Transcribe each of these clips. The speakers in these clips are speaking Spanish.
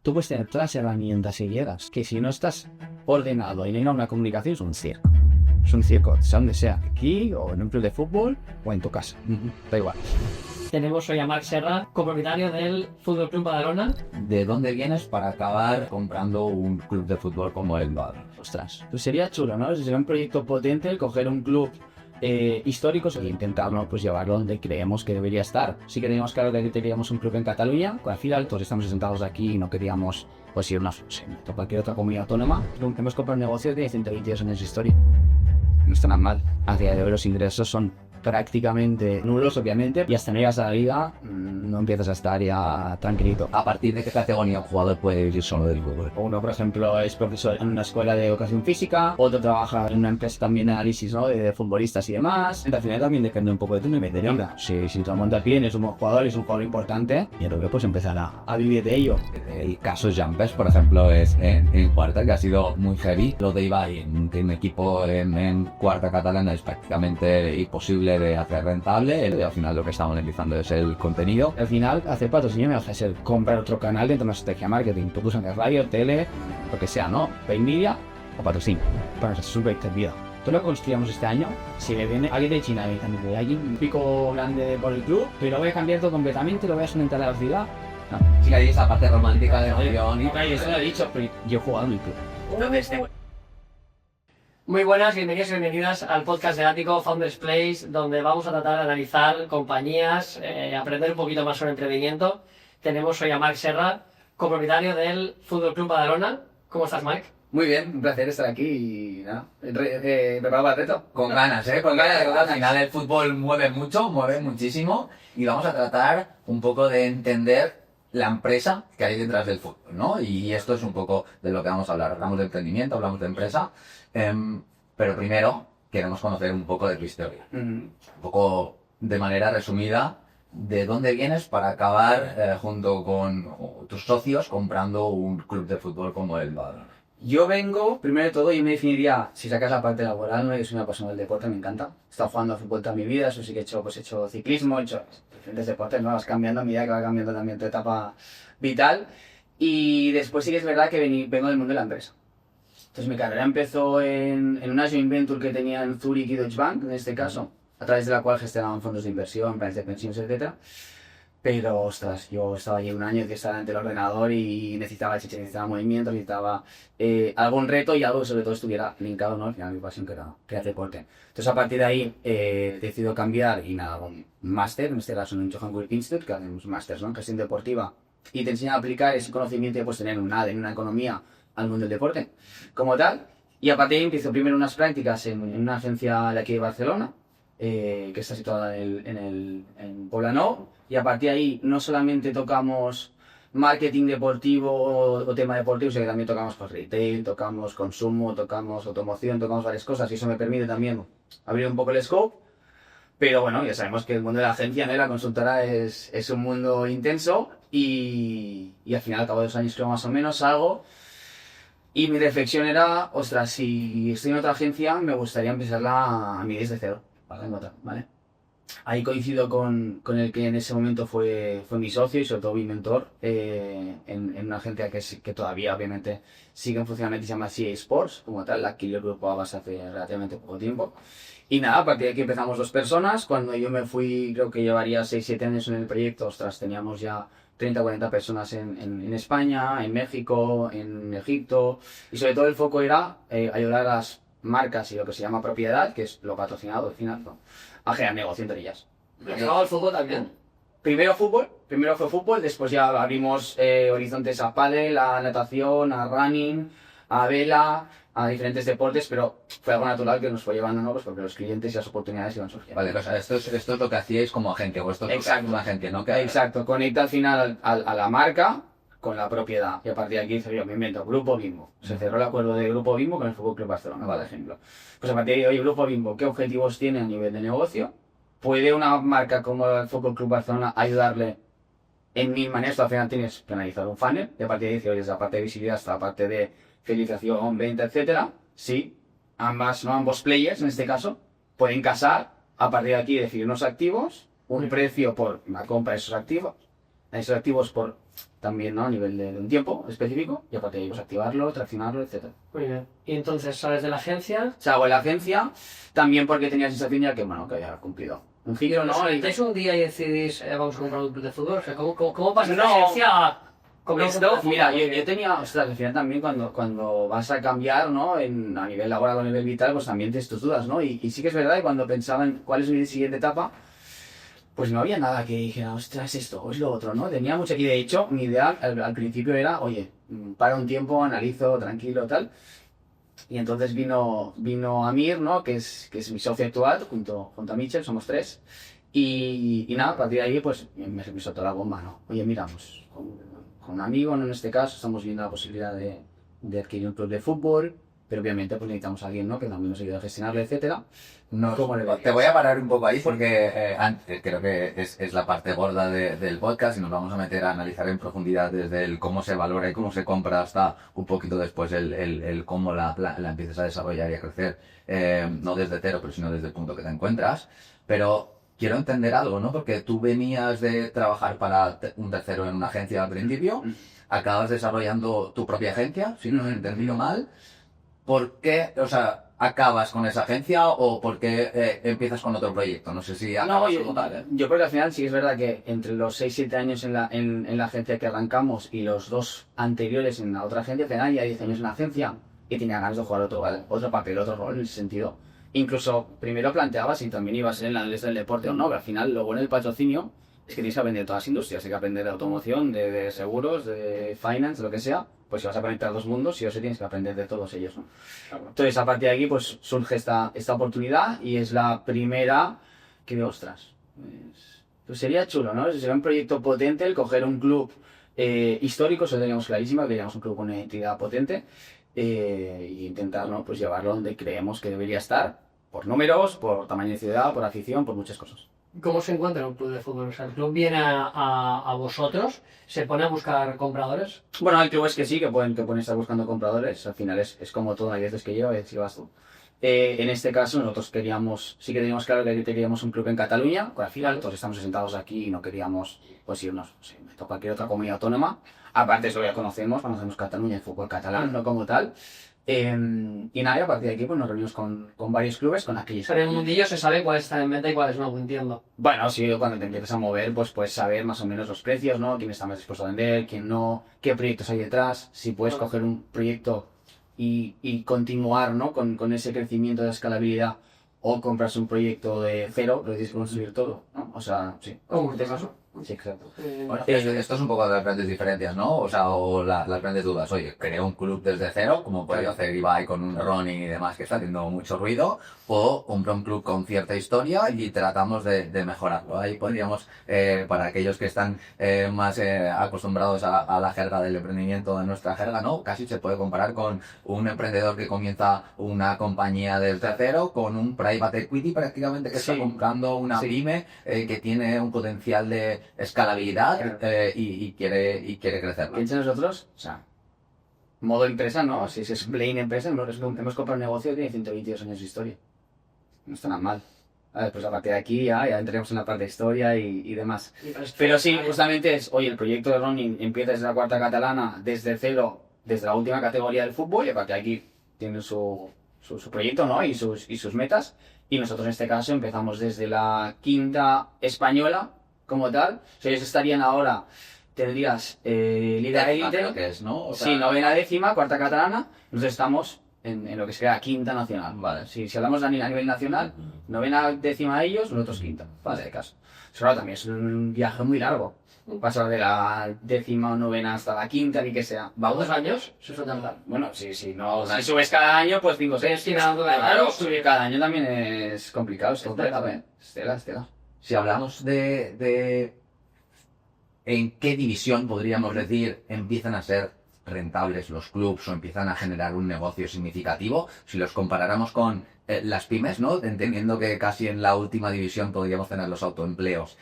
Tú puedes tener todas las herramientas que quieras, que si no estás ordenado y no hay una comunicación es un circo. Es un circo, sea donde sea, aquí o en un club de fútbol o en tu casa. Da igual. Tenemos hoy a Marc Serra, copropietario del Fútbol Club Badalona. ¿De dónde vienes para acabar comprando un club de fútbol como el Badalona? Ostras, pues sería chulo, ¿no? Sería un proyecto potente el coger un club histórico e intentarlo pues llevarlo donde creemos que debería estar. Sí que teníamos claro que queríamos un club en Cataluña, con al final todos estamos sentados aquí y no queríamos pues irnos a cualquier otra comunidad autónoma. Hemos comprado un negocio que tiene 122 años de historia. No está nada mal. A día de hoy los ingresos son prácticamente nulos, obviamente, y hasta no llegas a la liga no empiezas a estar ya tranquilito. ¿A partir de qué categoría un jugador puede vivir solo del fútbol? Uno, por ejemplo, es profesor en una escuela de educación física, otro trabaja en una empresa también de análisis, ¿no?, de futbolistas y demás. Al final también depende un poco de tu nivel de liga. Si tu montas bien, es un buen jugador, es un jugador importante, yo creo que puedes empezar a vivir de ello. El caso Jumpers, por ejemplo, es en cuarta, que ha sido muy heavy. Lo de Ibai, que un equipo en cuarta catalana es prácticamente imposible de hacer rentable. Y al final lo que estamos analizando es el contenido. Al final, hacer patrocinio me hace ser comprar otro canal dentro de una estrategia marketing. Tú usas radio, tele, lo que sea, ¿no? Pay media o patrocinio. Para nuestra supervivencia. Todo lo que construyamos este año, si me viene alguien de China y me dice, hay un pico grande por el club, pero lo voy a cambiar todo completamente, lo voy a solventar a la ciudad. No. Sí que hay esa parte romántica de emoción. No, eso lo he dicho, pero yo he jugado en el club. Muy buenas, bienvenidos y bienvenidas al podcast de Ático, Founders Place, donde vamos a tratar de analizar compañías, aprender un poquito más sobre emprendimiento. Tenemos hoy a Marc Serra, copropietario del Fútbol Club Badalona. ¿Cómo estás, Marc? Muy bien, un placer estar aquí y nada, preparado para el reto. Con ganas, con ganas. Al final el fútbol mueve mucho, mueve muchísimo y vamos a tratar un poco de entender la empresa que hay detrás del fútbol, ¿no? Y esto es un poco de lo que vamos a hablar. Hablamos de emprendimiento, hablamos de empresa, pero primero queremos conocer un poco de tu historia. Un poco de manera resumida, de dónde vienes para acabar junto con tus socios comprando un club de fútbol como el Badalona. Yo vengo, primero de todo, yo me definiría, si sacas la parte laboral, ¿no? Yo soy una persona del deporte, me encanta. He estado jugando a fútbol toda mi vida, eso sí que he hecho ciclismo, he hecho diferentes deportes, ¿no? Vas cambiando a medida que va cambiando también tu etapa vital. Y después sí que es verdad que vengo del mundo de la empresa. Entonces mi carrera empezó en una joint venture que tenía en Zurich y Deutsche Bank, en este caso, a través de la cual gestionaban fondos de inversión, planes de pensiones, etc. Pero, ostras, yo estaba allí un año que estaba ante el ordenador y necesitaba chicha, necesitaba movimiento, necesitaba algún reto y algo que sobre todo estuviera linkado, ¿no? Al final mi pasión que era hacer deporte. Entonces a partir de ahí decido cambiar y nada, un máster, en este caso en el Johan Cruyff Institute, que hacemos másters, ¿no?, en gestión deportiva, y te enseñan a aplicar ese conocimiento que puedes tener en una economía al mundo del deporte como tal. Y a partir de ahí empiezo primero unas prácticas en una agencia de aquí de Barcelona, que está situada en Poblenou, y a partir de ahí no solamente tocamos marketing deportivo o tema deportivo, sino que también tocamos pues, retail, tocamos consumo, tocamos automoción, tocamos varias cosas, y eso me permite también abrir un poco el scope. Pero bueno, ya sabemos que el mundo de la agencia, ¿no?, la consultora es un mundo intenso y al final, al cabo de 2 años creo más o menos, salgo. Y mi reflexión era, ostras, si estoy en otra agencia, me gustaría empezarla a mí desde cero, ¿vale? Ahí coincido con el que en ese momento fue mi socio y sobre todo mi mentor en una agencia que todavía obviamente sigue en funcionamiento y se llama CA Sports, como tal, la adquirió el grupo Abbas hace relativamente poco tiempo. Y nada, a partir de aquí empezamos 2 personas, cuando yo me fui creo que llevaría 6-7 años en el proyecto, ostras, teníamos ya 30-40 personas en España, en México, en Egipto, y sobre todo el foco era ayudar a las marcas y lo que se llama propiedad, que es lo patrocinado al final, ¿no?, a generar negocio entre ellas. ¿Jugaba al fútbol también? Primero fue fútbol, después ya abrimos horizontes a pádel, a natación, a running, a vela, a diferentes deportes, pero fue algo natural que nos fue llevando, ¿no?, pues porque los clientes y las oportunidades iban surgiendo. Vale, o sea, esto es lo que hacíais como agente, o esto es Exacto. como agente, ¿no? Exacto, conecta al final a la marca con la propiedad. Y a partir de aquí hice yo, me invento, Grupo Bimbo. Se cerró el acuerdo de Grupo Bimbo con el Fútbol Club Barcelona, por ejemplo. Pues a partir de ahí, oye, Grupo Bimbo, ¿qué objetivos tiene a nivel de negocio? ¿Puede una marca como el Fútbol Club Barcelona ayudarle en 1000 maneras? Al final tienes que analizar un funnel, y a partir de ahí dices, oye, desde la parte de visibilidad hasta la parte de fidelización, venta, etcétera. Sí, ambos players, en este caso, pueden casar, a partir de aquí decidir unos activos, un precio por la compra de esos activos por también, ¿no? A nivel de un tiempo específico, y aparte de ahí, pues activarlo, traccionarlo, etc. Muy bien. Y entonces sales de la agencia. Salgo de la agencia, también porque tenía la sensación ya que, bueno, que había cumplido un ciclo, ¿no? ¿Os Y- sentáis un día y decidís, vamos a comprar un club de fútbol? O sea, ¿cómo pasas de No. agencia a comprar un Esto, club de fútbol? mira, yo tenía, ostras, al final también cuando vas a cambiar, ¿no? A nivel laboral o a nivel vital, pues también tienes tus dudas, ¿no? Y sí que es verdad que cuando pensaba en cuál es mi siguiente etapa, pues no había nada que dijera, ostras, esto o es lo otro, ¿no? Tenía mucha aquí, de hecho, mi idea al principio era, oye, para un tiempo, analizo, tranquilo, tal. Y entonces vino Amir, ¿no? Que es mi socio actual, junto a Mitchell, somos tres. Y nada, a partir de ahí, pues me soltó la bomba, ¿no? Oye, miramos, con un amigo, ¿no? En este caso, estamos viendo la posibilidad de adquirir un club de fútbol, pero obviamente pues necesitamos a alguien, ¿no? Que también nos ayude a gestionarlo, etcétera. ¿Cómo le verías? Te voy a parar un poco ahí porque antes, creo que es la parte gorda del podcast y nos vamos a meter a analizar en profundidad desde el cómo se valora y cómo se compra hasta un poquito después el cómo la empiezas a desarrollar y a crecer, no desde cero, pero sino desde el punto que te encuentras. Pero quiero entender algo, ¿no? Porque tú venías de trabajar para un tercero en una agencia al principio, acabas desarrollando tu propia agencia, si no he entendido mal. ¿Por qué, o sea, acabas con esa agencia o por qué empiezas con otro proyecto? No sé si No, acabas yo, como tal. yo creo que al final sí es verdad que entre los 6-7 años en la agencia que arrancamos y los 2 anteriores en la otra agencia, al final ya 10 años en la agencia y tenía ganas de jugar otro papel, otro rol en ese sentido. Incluso primero planteaba si también iba a ser en la lista del deporte o no, que al final lo bueno del patrocinio es que tienes que aprender todas las industrias, hay que aprender de automoción, de seguros, de finance, lo que sea. Pues si vas a conectar dos mundos, sí o sí tienes que aprender de todos ellos, ¿no? Entonces, a partir de aquí, pues surge esta oportunidad y es la primera que veo, ostras, pues sería chulo, ¿no? Sería un proyecto potente el coger un club histórico, eso teníamos clarísimo, que queríamos un club con una identidad potente e intentar, ¿no? Pues llevarlo donde creemos que debería estar, por números, por tamaño de ciudad, por afición, por muchas cosas. ¿Cómo se encuentra un club de fútbol? O sea, el club viene a vosotros, se pone a buscar compradores. Bueno, el club es que sí, que pueden estar buscando compradores. Al final es como todo, hay veces que yo, hay veces que vas tú. En este caso, nosotros sí que teníamos claro que queríamos un club en Cataluña, al final todos estamos asentados aquí y no queríamos pues irnos a cualquier otra comunidad autónoma. Aparte, eso ya conocemos Cataluña, el fútbol catalán, no como tal. Y nada, y a partir de aquí pues nos reunimos con varios clubes, con aquellos. Pero en el mundillo se sabe cuáles están en venta y cuáles no, entiendo. Bueno, sí, cuando te empiezas a mover, pues puedes saber más o menos los precios, ¿no? Quién está más dispuesto a vender, quién no, qué proyectos hay detrás, si puedes coger un proyecto y continuar, ¿no? Con ese crecimiento de escalabilidad o comprarse un proyecto de cero, lo tienes que construir todo, ¿no? O sea, sí. ¿Cómo en este caso? Sí, exacto. Bueno, esto es un poco de las grandes diferencias, ¿no? O sea, o las grandes dudas. Oye, creo un club desde cero, como podría hacer Ibai con un running y demás que está haciendo mucho ruido, o compro un club con cierta historia y tratamos de mejorarlo. Ahí podríamos, para aquellos que están más acostumbrados a la jerga del emprendimiento de nuestra jerga, ¿no? Casi se puede comparar con un emprendedor que comienza una compañía desde cero, con un private equity prácticamente que está comprando una pyme que tiene un potencial de escalabilidad y quiere crecer. Piensa nosotros, o sea, modo empresa, ¿no? Si es plain empresa, hemos comprado un negocio que tiene 122 años de historia. No está nada mal. A ver, pues a partir de aquí ya entraremos en la parte de historia y demás. Pero sí, justamente es, oye, el proyecto de Running empieza desde la cuarta catalana, desde cero, desde la última categoría del fútbol, y a partir de aquí tienen su proyecto, ¿no? Y sus metas. Y nosotros en este caso empezamos desde la quinta española, como tal. O sea, ellos estarían ahora, tendrías Liga Elite, Creo que es, ¿no? O sea, sí, novena décima, cuarta catalana. Nosotros estamos en lo que sería quinta nacional. Vale. Si hablamos a nivel nacional, novena décima ellos, nosotros quinta, en este caso. Eso claro, también es un viaje muy largo. Pasar de la décima o novena hasta la quinta, ni que sea. ¿Va 2 años? Eso es tardar. Bueno, si subes cada año, pues 5 o 6. Claro, subir cada año también es complicado. Estela. Si hablamos de en qué división podríamos decir empiezan a ser rentables los clubs o empiezan a generar un negocio significativo, si los comparáramos con las pymes, ¿no? Entendiendo que casi en la última división podríamos tener los autoempleos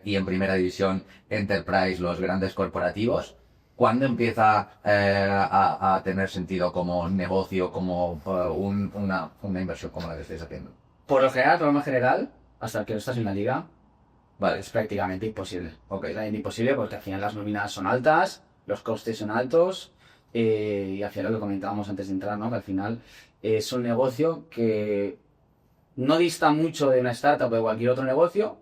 y en primera división Enterprise, los grandes corporativos. ¿Cuándo empieza a tener sentido como negocio, como una inversión como la que estáis haciendo? Por lo general, hasta que no estás en la liga, Vale. Es prácticamente imposible. Ok. Es imposible porque al final las nóminas son altas, los costes son altos, y al final lo que comentábamos antes de entrar, ¿no? Que al final es un negocio que no dista mucho de una startup o de cualquier otro negocio,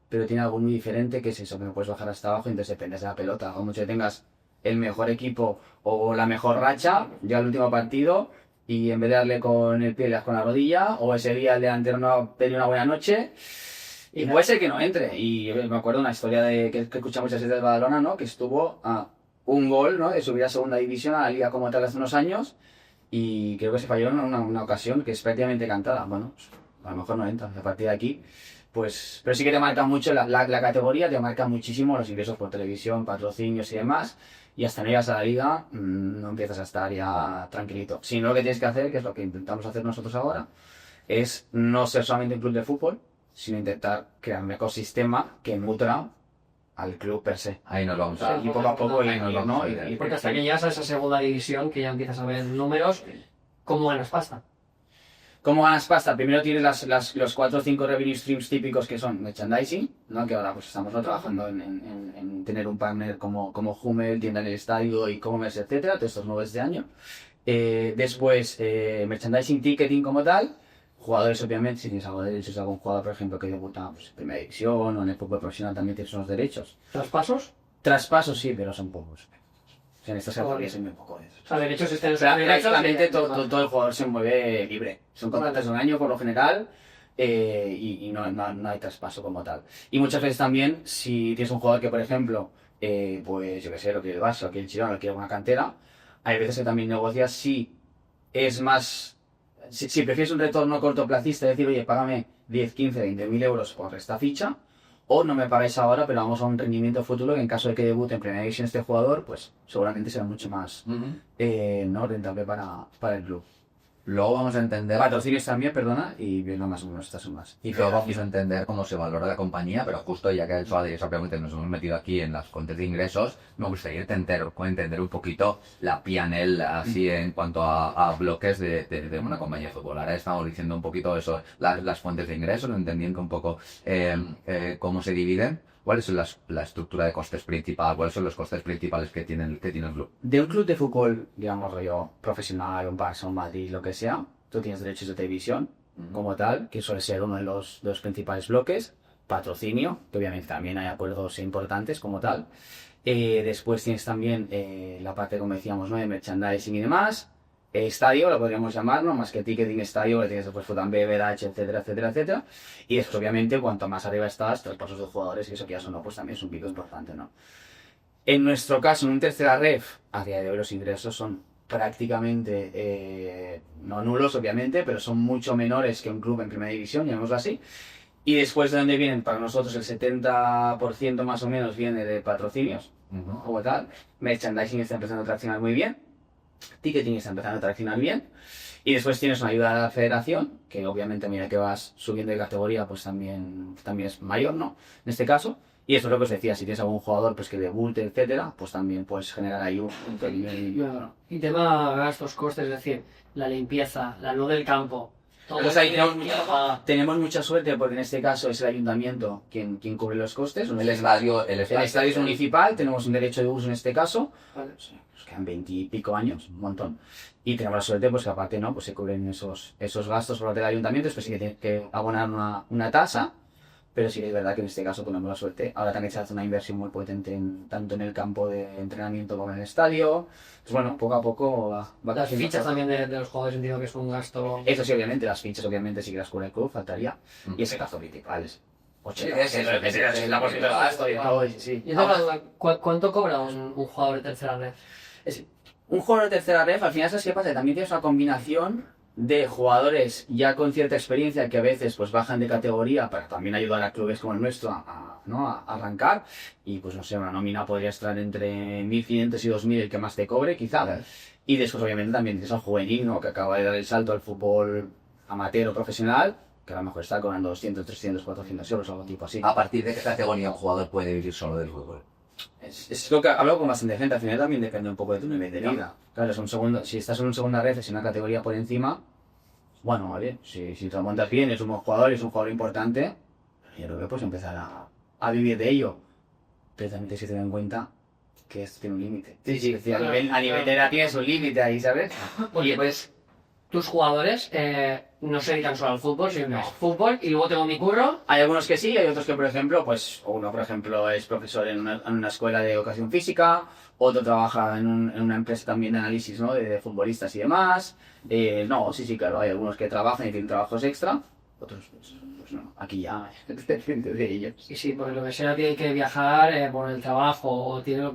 pero tiene algo muy diferente, que es eso, que no puedes bajar hasta abajo y entonces dependes de la pelota. O mucho que tengas el mejor equipo o la mejor racha, ya el último partido, y en vez de darle con el pie, le das con la rodilla, o ese día el delantero no ha tenido una buena noche, y puede ser que no entre. Y yo me acuerdo una historia que escuchamos muchas veces de Badalona, ¿no? Que estuvo a un gol, ¿no? De subir a segunda división, a la liga como tal hace unos años, y creo que se falló en una ocasión que es prácticamente cantada. Bueno, pues, a lo mejor no entra. A partir de aquí, pues, pero sí que te marca mucho la categoría, te marca muchísimo los ingresos por televisión, patrocinios y demás. Y hasta no llegas a la liga, no empiezas a estar ya tranquilito. Sino lo que tienes que hacer, que es lo que intentamos hacer nosotros ahora, es no ser solamente un club de fútbol, sino intentar crear un ecosistema que nutra al club per se. Ahí nos vamos O sea, a... y poco a poco Ahí nos vamos a ir. y Porque hasta que llegas a esa segunda división, que ya empiezas a ver números, ¿cómo ganas pasta? ¿Cómo ganas pasta? Primero tienes los 4 o 5 revenue streams típicos que son merchandising, ¿no? Que ahora pues estamos trabajando en tener un partner como Hummel, tienda en el estadio, e-commerce, etcétera, todos estos nuevos de año. Después, merchandising, ticketing como tal, jugadores obviamente, si tienes algo de derechos de algún jugador, por ejemplo, que debuta pues, en primera división o en el fútbol profesional también tienes unos derechos. ¿Traspasos? Traspasos sí, pero son pocos. O sea, en estas categorías son muy pocos. O sea, derechos estén... O sea, derechos prácticamente de- todo el jugador se mueve libre. Son contratos de un año por lo general, y no hay traspaso como tal. Y muchas veces también, si tienes un jugador que, por ejemplo, pues yo qué sé, lo quiere el Barça, lo quiere el Girona, lo quiere una cantera, hay veces que también negocias si es más... Si prefieres un retorno cortoplacista, decir, oye, págame 10, 15, 20 mil euros por esta ficha, o no me pagáis ahora, pero vamos a un rendimiento futuro que en caso de que debute en primera división este jugador, pues seguramente será mucho más no rentable para el club. Luego vamos a entender... Patrocinios también, perdona, y viendo más o menos estas sumas. Y luego vamos a entender cómo se valora la compañía, pero justo ya que ha hecho Adri, obviamente nos hemos metido aquí en las fuentes de ingresos, me gustaría entender un poquito la P&L así en cuanto a bloques de una compañía de fútbol. Ahora estamos diciendo un poquito eso, las fuentes de ingresos, entendiendo un poco cómo se dividen. ¿Cuál es la estructura de costes principal? ¿Cuáles son los costes principales que tiene el club? De un club de fútbol, digamos, rollo profesional, un Barça, un Madrid, lo que sea, tú tienes derechos de televisión como tal, que suele ser uno de los principales bloques, patrocinio, que obviamente también hay acuerdos importantes como tal. Después tienes también la parte, como decíamos, ¿no? De merchandising y demás. Estadio, lo podríamos llamar, ¿no? Más que ticketing, estadio, que tienes después FUTAMB, BDH, etcétera, etcétera, etcétera. Y después, obviamente, cuanto más arriba estás, traspasos de jugadores, y eso que ya son, pues también es un pico importante, ¿no? En nuestro caso, en un tercera ref, a día de hoy los ingresos son prácticamente, no nulos, obviamente, pero son mucho menores que un club en primera división, llamémoslo así. Y después de donde vienen, para nosotros el 70% más o menos viene de patrocinios, como tal. Merchandising está empezando a traccionar muy bien. Ticketing está empezando a traccionar bien. Y después tienes una ayuda de la federación, que obviamente a medida que vas subiendo de categoría, pues también es mayor, ¿no? En este caso. Y eso es lo que os decía, si tienes algún jugador pues que debute, etcétera, pues también puedes generar ahí un Claro. Y tema gastos, costes, es decir, la limpieza, la luz del campo. Todo Pues ahí eso ya lo paga. tenemos mucha suerte porque en este caso es el ayuntamiento quien cubre los costes. El estadio El estadio es municipal, tenemos un derecho de uso en este caso. Nos quedan 20 y pico años, un montón. Y tenemos la suerte pues que aparte no, pues se cubren esos gastos por parte del ayuntamiento, después sí que tienes que abonar una tasa, pero sí que es verdad que en este caso tenemos la suerte. Ahora también se hace una inversión muy potente tanto en el campo de entrenamiento como en el estadio. Pues bueno, poco a poco va Las creciendo fichas todo. también de los jugadores entiendo que es un gasto... Eso sí, obviamente, las fichas obviamente sí que las cubre el club, faltaría. Y ese gasto principal es 80. Es la posibilidad de gasto y todo, sí. Y entonces, ¿cuánto cobra un jugador de tercera red? Un jugador de tercera ref, al final, ¿sabes qué pasa? Que también tienes una combinación de jugadores ya con cierta experiencia que a veces pues bajan de categoría para también ayudar a clubes como el nuestro ¿no? a arrancar. Y pues no sé, una nómina podría estar entre 1.500 y 2.000 el que más te cobre, quizá. Y después obviamente también tienes al juvenil, ¿no? Que acaba de dar el salto al fútbol amateur o profesional, que a lo mejor está cobrando 200, 300, 400 euros, algo tipo así. ¿A partir de qué categoría un jugador puede vivir solo del fútbol? Es lo que hablo con bastante gente, al final también depende un poco de tu nivel de vida. Claro, es un segundo, si estás en una segunda red, es una categoría por encima, bueno, vale, si te lo montas bien, es un buen jugador, es un jugador importante, yo creo que puedes empezar a a vivir de ello. Pero también tienes que tener en cuenta que esto tiene un límite. Sí, sí. Es decir, a nivel de edad tienes un límite ahí, ¿sabes? Oye, pues tus jugadores no se dedican solo al fútbol, sino al fútbol y luego tengo mi curro. Hay algunos que sí, hay otros que, por ejemplo, pues uno, por ejemplo, es profesor en una escuela de educación física, otro trabaja en una empresa también de análisis, ¿no? de futbolistas y demás. No, sí, claro, hay algunos que trabajan y tienen trabajos extra, otros pues no, aquí ya depende de ellos. Y sí, porque lo que sea tiene que viajar por el trabajo, o tiene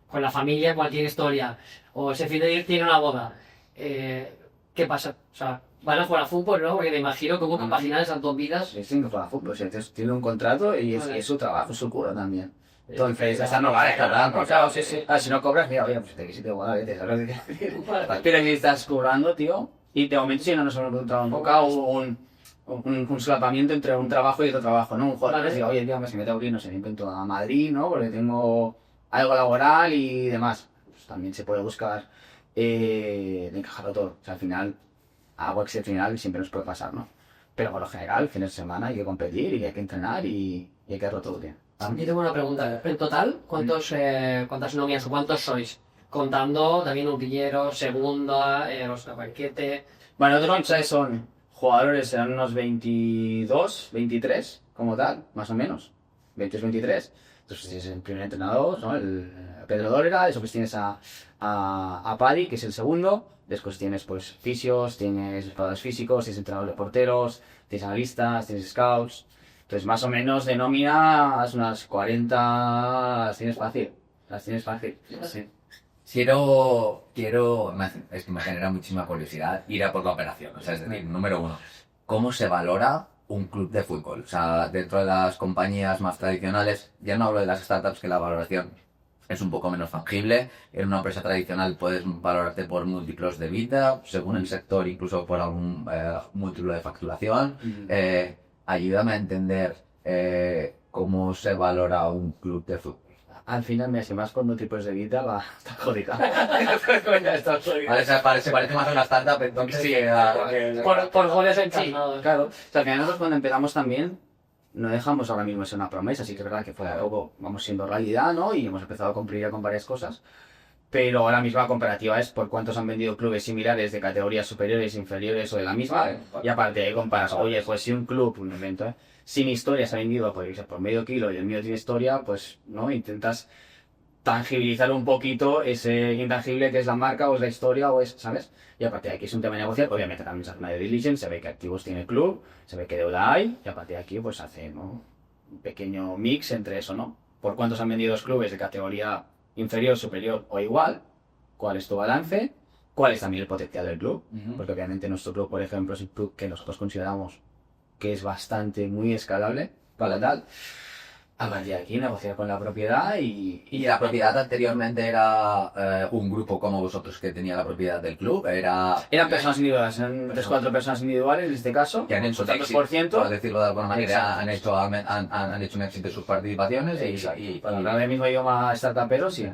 con la familia cualquier historia, o ese fin de ir tiene una boda. ¿Qué pasa? O sea, van a jugar a fútbol, ¿no? Porque me imagino cómo compaginar esas dos vidas. Sí, tienen que jugar a fútbol, o sea, tiene un contrato y es su trabajo, es su curro también. Entonces, esa no vale, claro, claro, sí, sí. Si no cobras, mira, oye, pues te quisiste jugar, vete, ¿sabes lo que quiero decir? Pero si estás cobrando, tío, y de momento si no nos hemos encontrado nunca un solapamiento entre un trabajo y otro trabajo, ¿no? Un jugador que diga, oye, tío, si me tengo que ir, no sé, me invento a Madrid, ¿no? Porque tengo algo laboral y demás. Pues también se puede buscar de encajarlo todo. O sea, al final, algo excepcional siempre nos puede pasar, ¿no? Pero por lo general, fines de semana hay que competir y hay que entrenar y hay que hacerlo todo bien. Yo tengo una pregunta. En total, ¿cuántas novias o cuántos sois? Contando también utilleros, segunda, los banquete. Bueno, nosotros son jugadores, serán unos 22, 23, como tal, más o menos. 22, 23. Entonces es el primer entrenador, ¿no? El Pedro Dórega, después tienes a Paddy, que es el segundo. Después tienes pues fisios, tienes preparadores físicos, tienes entrenadores de porteros, tienes analistas, tienes scouts. Entonces más o menos de nóminas unas 40 las tienes fácil. Las tienes fácil. Sí. Es que me genera muchísima curiosidad ir a por la operación. O sea, es decir, número uno, ¿cómo se valora un club de fútbol? O sea, dentro de las compañías más tradicionales, ya no hablo de las startups, que la valoración es un poco menos tangible. En una empresa tradicional puedes valorarte por múltiplos de vida, según el sector, incluso por algún múltiplo de facturación. Ayúdame a entender cómo se valora un club de fútbol. Al final, mira, si más con múltiplos de vida, va, está jodida. Se parece más a una startup, entonces sí. Por goles en sí. Claro. O sea, al final nosotros cuando empezamos también, no dejamos ahora mismo ser una promesa, sí que es verdad que fue algo, vamos siendo realidad, ¿no? Y hemos empezado a cumplir ya con varias cosas. Pero ahora mismo la comparativa es por cuántos han vendido clubes similares de categorías superiores, inferiores o de la misma. Y aparte ahí comparas, oye, pues si un club, un evento, sin historia se ha vendido por medio kilo y el mío tiene historia, pues no intentas tangibilizar un poquito ese intangible que es la marca o es la historia o es, ¿sabes? Y aparte de aquí es un tema de negociar, obviamente también se hace una due diligence, se ve qué activos tiene el club, se ve qué deuda hay y aparte de aquí pues hace, ¿no? Un pequeño mix entre eso, ¿no? Por cuántos han vendido los clubes de categoría inferior, superior o igual, cuál es tu balance, cuál es también el potencial del club, porque obviamente nuestro club, por ejemplo, es un club que nosotros consideramos que es bastante, muy escalable para tal. A partir de aquí negociar con la propiedad ¿Y la propiedad anteriormente era un grupo como vosotros que tenía la propiedad del club? Eran personas individuales, eran 3-4 personas individuales en este caso. Que han hecho un éxito, por decirlo de alguna manera, han hecho un éxito en sus participaciones y para hablar del mismo idioma startupero, sí,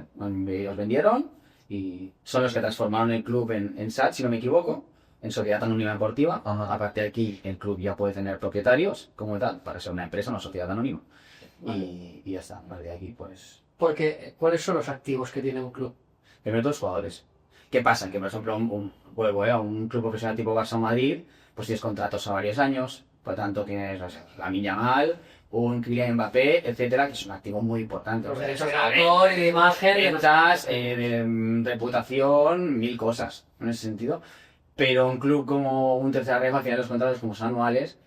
ellos vendieron y son los que transformaron el club en SAT, si no me equivoco, en Sociedad Anónima Deportiva. A partir de aquí el club ya puede tener propietarios como tal, para ser una empresa, una sociedad anónima. Vale. Y ya está, a partir de aquí pues... Porque, ¿cuáles son los activos que tiene un club? Primero dos jugadores. ¿Qué pasa? Que por ejemplo un club profesional tipo Barça o Madrid, pues tienes contratos a varios años, por lo tanto tienes Lamine Yamal, un Kylian Mbappé, etcétera, que es un activo muy importante. Los derechos de autor y de imagen, ventas, de reputación, mil cosas en ese sentido. Pero un club como un Tercera Ref, al final los contratos como son anuales,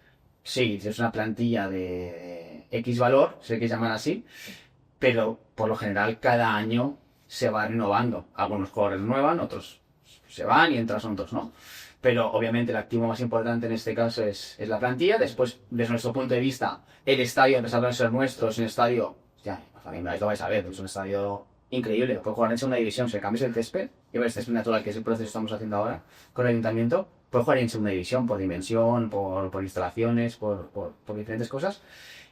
sí, es una plantilla de X valor, sé que llaman así, pero por lo general cada año se va renovando. Algunos jugadores renuevan, otros se van y entran otros no. Pero obviamente el activo más importante en este caso es la plantilla. Después, desde nuestro punto de vista, el estadio, a pesar de ser nuestro, es un estadio, ya, lo vais a ver, es un estadio increíble. Puede jugar en segunda división, si cambias el césped, y ver este césped natural, que es el proceso que estamos haciendo ahora con el ayuntamiento, puede jugar en segunda división por dimensión, por instalaciones, por diferentes cosas.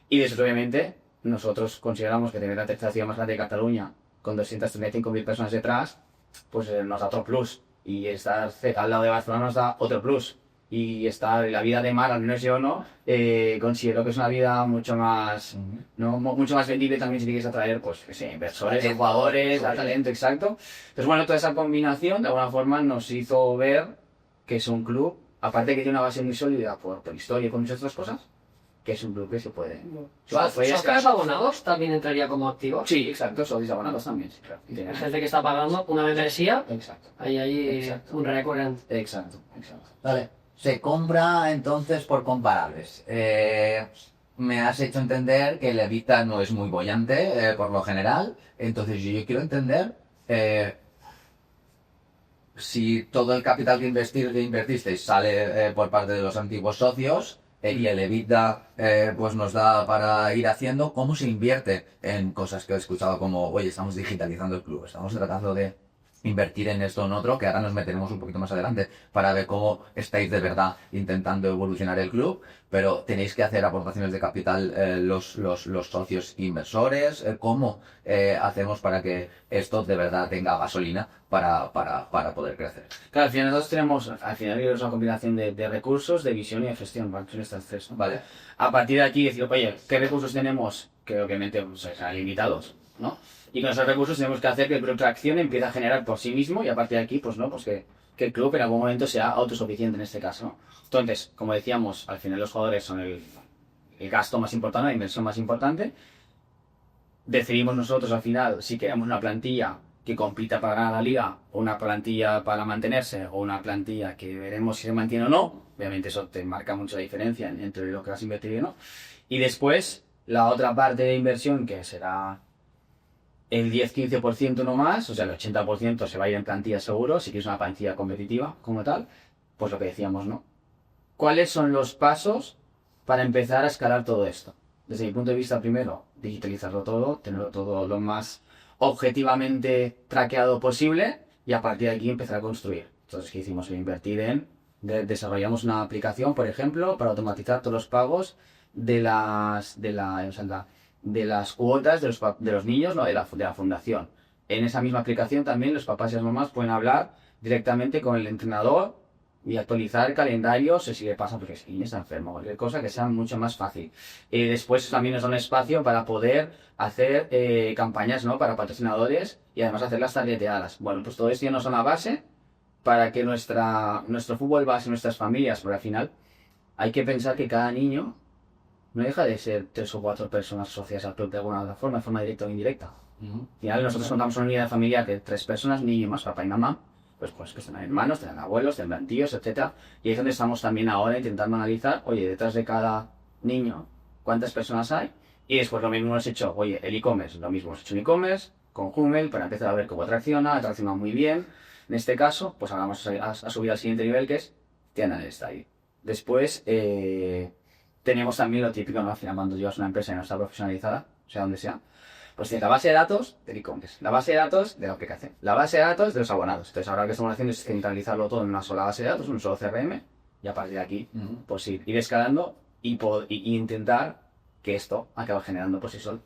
Y después, obviamente, nosotros consideramos que tener la tercera ciudad más grande de Cataluña, con 235.000 personas detrás, pues nos da otro plus. Y estar al lado de Barcelona nos da otro plus. y está la vida de mar, al menos yo no, considero que es una vida mucho más, ¿no? Mucho más vendible también si quieres atraer, pues, que sé, inversores, Talento, jugadores, sobre. talento, exacto. Entonces, bueno, toda esa combinación de alguna forma nos hizo ver que es un club, aparte que tiene una base muy sólida por historia y por muchas otras cosas, que es un club que se puede... ¿Socios abonados también entraría como activos? Sí, exacto, socios abonados también, sí, claro. Y Hay tenemos- gente que está pagando una membresía, Exacto, hay ahí Exacto. un recurrent. exacto, exacto. Vale. Se compra entonces por comparables. Me has hecho entender que el Evita no es muy bollante por lo general. Entonces yo quiero entender si todo el capital que invertisteis sale por parte de los antiguos socios y el EBITDA pues nos da para ir haciendo, ¿cómo se invierte en cosas que he escuchado como, oye, estamos digitalizando el club, estamos tratando de invertir en esto o en otro, que ahora nos meteremos un poquito más adelante para ver cómo estáis de verdad intentando evolucionar el club, pero tenéis que hacer aportaciones de capital los socios inversores, ¿cómo hacemos para que esto de verdad tenga gasolina para poder crecer? Claro, al final nosotros tenemos, al final es una combinación de recursos, de visión y de gestión, ¿vale? Son estas tres, ¿no? Vale. A partir de aquí decir, oye, ¿qué recursos tenemos? Que obviamente pues, serán limitados, ¿no? Y con esos recursos tenemos que hacer que el club traccione, empiece a generar por sí mismo y a partir de aquí, pues no, pues que el club en algún momento sea autosuficiente en este caso, ¿no? Entonces, como decíamos, al final los jugadores son el gasto más importante, la inversión más importante. Decidimos nosotros al final si queremos una plantilla que compita para ganar la liga, o una plantilla para mantenerse, o una plantilla que veremos si se mantiene o no. Obviamente eso te marca mucho la diferencia entre lo que vas a invertir y no. Y después, la otra parte de inversión, que será el 10-15% no más, o sea, el 80% se va a ir en plantilla seguro, si quieres una plantilla competitiva como tal, pues lo que decíamos, ¿no? ¿Cuáles son los pasos para empezar a escalar todo esto? Desde mi punto de vista, primero, digitalizarlo todo, tenerlo todo lo más objetivamente traqueado posible y a partir de aquí empezar a construir. Entonces, ¿qué hicimos? Invertir en... desarrollamos una aplicación, por ejemplo, para automatizar todos los pagos de de las cuotas de los niños, ¿no? de la fundación. En esa misma aplicación también los papás y las mamás pueden hablar directamente con el entrenador y actualizar el calendario, si le pasa porque si está enfermo, cualquier cosa que sea mucho más fácil. Después también nos da un espacio para poder hacer campañas, ¿no? Para patrocinadores y además hacerlas targeteadas. Bueno, pues todo esto ya nos da una base para que nuestro fútbol base, nuestras familias, porque al final hay que pensar que cada niño no deja de ser 3 o 4 personas asociadas al club de alguna otra forma, de forma directa o indirecta. Al final nosotros contamos una unidad familiar de 3 personas, niño más papá y mamá, pues que tengan hermanos, tengan abuelos, tengan tíos, etcétera. Y ahí es donde estamos también ahora intentando analizar, oye, detrás de cada niño, cuántas personas hay. Y después lo mismo hemos hecho, oye, el e-commerce, lo mismo hemos hecho en e-commerce, con Hummel, para empezar a ver cómo tracciona muy bien. En este caso, pues ahora vamos a subir al siguiente nivel, que es tienda en el estadio. Después, tenemos también lo típico, ¿no? Al final, cuando llevas una empresa y no está profesionalizada, sea donde sea, pues tienes la base de datos del e-commerce, la base de datos de la aplicación, la base de datos de los abonados. Entonces ahora lo que estamos haciendo es centralizarlo todo en una sola base de datos, un solo CRM, y a partir de aquí, pues ir escalando y intentar que esto acabe generando por sí solo.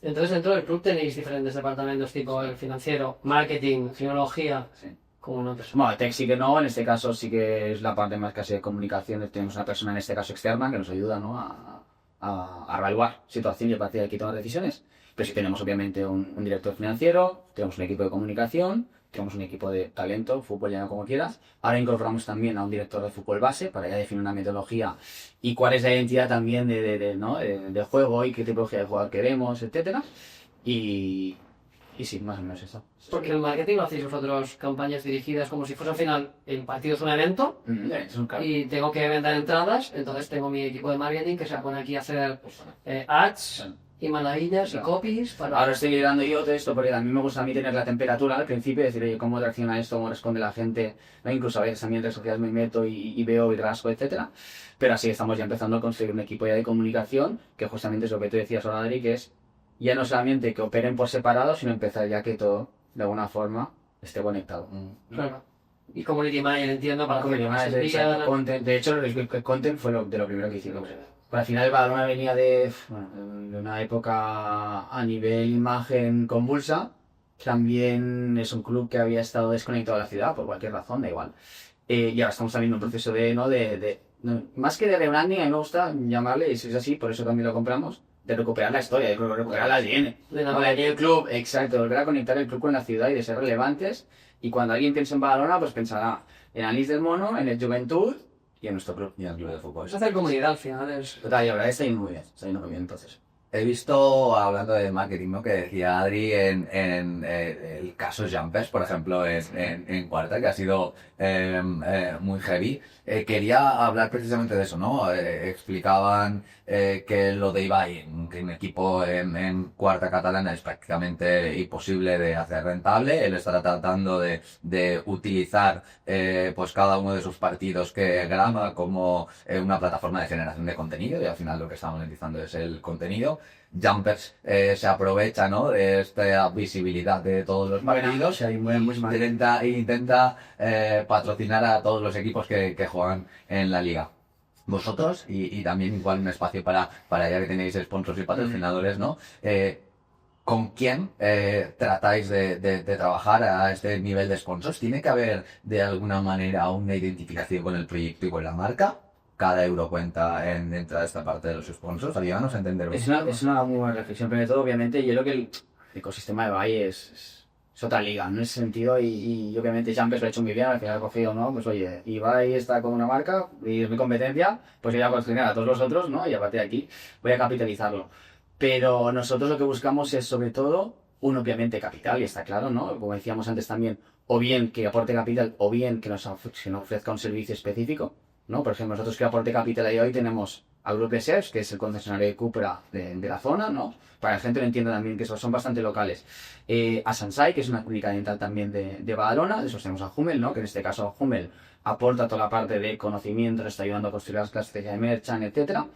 Entonces dentro del club tenéis diferentes departamentos tipo el financiero, marketing, tecnología, Sí. como una persona. Bueno, tech sí que no, en este caso sí que es la parte más casi de comunicación. Tenemos una persona en este caso externa que nos ayuda, ¿no? a evaluar situación y a partir de aquí tomar decisiones. Pero sí tenemos obviamente un director financiero, tenemos un equipo de comunicación, tenemos un equipo de talento, fútbol, ya como quieras. Ahora incorporamos también a un director de fútbol base para ya definir una metodología y cuál es la identidad también de juego y qué tipología de jugador queremos, etcétera. Y sí, más o menos eso. Porque el marketing lo hacéis vosotros, campañas dirigidas como si fuese al final el partido es un evento Es un y tengo que vender entradas, entonces tengo mi equipo de marketing que se pone aquí a hacer ads y maravillas y copies para... Ahora estoy liderando yo todo esto porque a mí me gusta tener la temperatura al principio y decir, oye, cómo reacciona esto, cómo responde la gente, ¿no? Incluso a veces también en redes sociales me meto y veo y rasgo, etcétera. Pero así estamos ya empezando a construir un equipo ya de comunicación que justamente es lo que tú decías ahora, Adri, que es ya no solamente que operen por separado, sino empezar ya que todo, de alguna forma, esté conectado. Claro. Y community manager entiendo para Como hacer que más cosas de del día. exacto, content. De hecho, el content fue de lo primero que hicimos. Pero al final Badalona venía de una época a nivel imagen convulsa. También es un club que había estado desconectado de la ciudad por cualquier razón, da igual. Y ahora estamos también en un proceso más que de rebranding, a mí me gusta llamarle, y si es así, por eso también lo compramos, de recuperar la historia, de recuperar el ADN. De la ¿No? De que el club, exacto, volver a conectar el club con la ciudad y de ser relevantes. Y cuando alguien piensa en Badalona, pues pensará en Anís del Mono, en el Juventud y en nuestro club. Y en el club de fútbol. Es hacer comunidad al final. Es... Total, y ahora está yendo muy bien, está yendo muy bien entonces. He visto, hablando de marketing, ¿no? Que decía Adri en el caso Jumpers, por ejemplo, en Cuarta, que ha sido muy heavy. Quería hablar precisamente de eso, ¿no? Explicaban que lo de Ibai, que un equipo en Cuarta Catalana es prácticamente imposible de hacer rentable. Él estará tratando de utilizar pues cada uno de sus partidos que graba como una plataforma de generación de contenido, y al final lo que está monetizando es el contenido. Jumpers se aprovecha, ¿no? De esta visibilidad de todos los partidos y muy mal. intenta patrocinar a todos los equipos que juegan en la liga. Vosotros, y también igual un espacio para ya que tenéis sponsors y patrocinadores, ¿no? ¿Con quién tratáis de trabajar a este nivel de sponsors? ¿Tiene que haber de alguna manera una identificación con el proyecto y con la marca? Cada euro cuenta dentro de esta parte de los sponsors. Ayúdanos a entender. Es una muy buena reflexión. Primero de todo, obviamente, yo creo que el ecosistema de Valle es otra liga, en ese sentido, y obviamente Jumpers lo ha hecho muy bien, al final ha cogido, ¿no? Pues oye, Ibai está con una marca y es mi competencia, pues voy a patrocinar a todos los otros, ¿no? Y a partir de aquí voy a capitalizarlo. Pero nosotros lo que buscamos es, sobre todo, obviamente, capital, y está claro, ¿no? Como decíamos antes también, o bien que aporte capital, o bien que nos ofrezca un servicio específico, ¿no? Por ejemplo, nosotros que aporte capital ahí hoy tenemos al Grupo Sears, que es el concesionario de Cupra de la zona, ¿no? Para que la gente lo entienda también, que esos son bastante locales. A Sansai, que es una clínica dental también de Badalona. Después tenemos a Hummel, ¿no? Que en este caso Hummel aporta toda la parte de conocimiento, nos está ayudando a construir las estrategias de merchant, etcétera.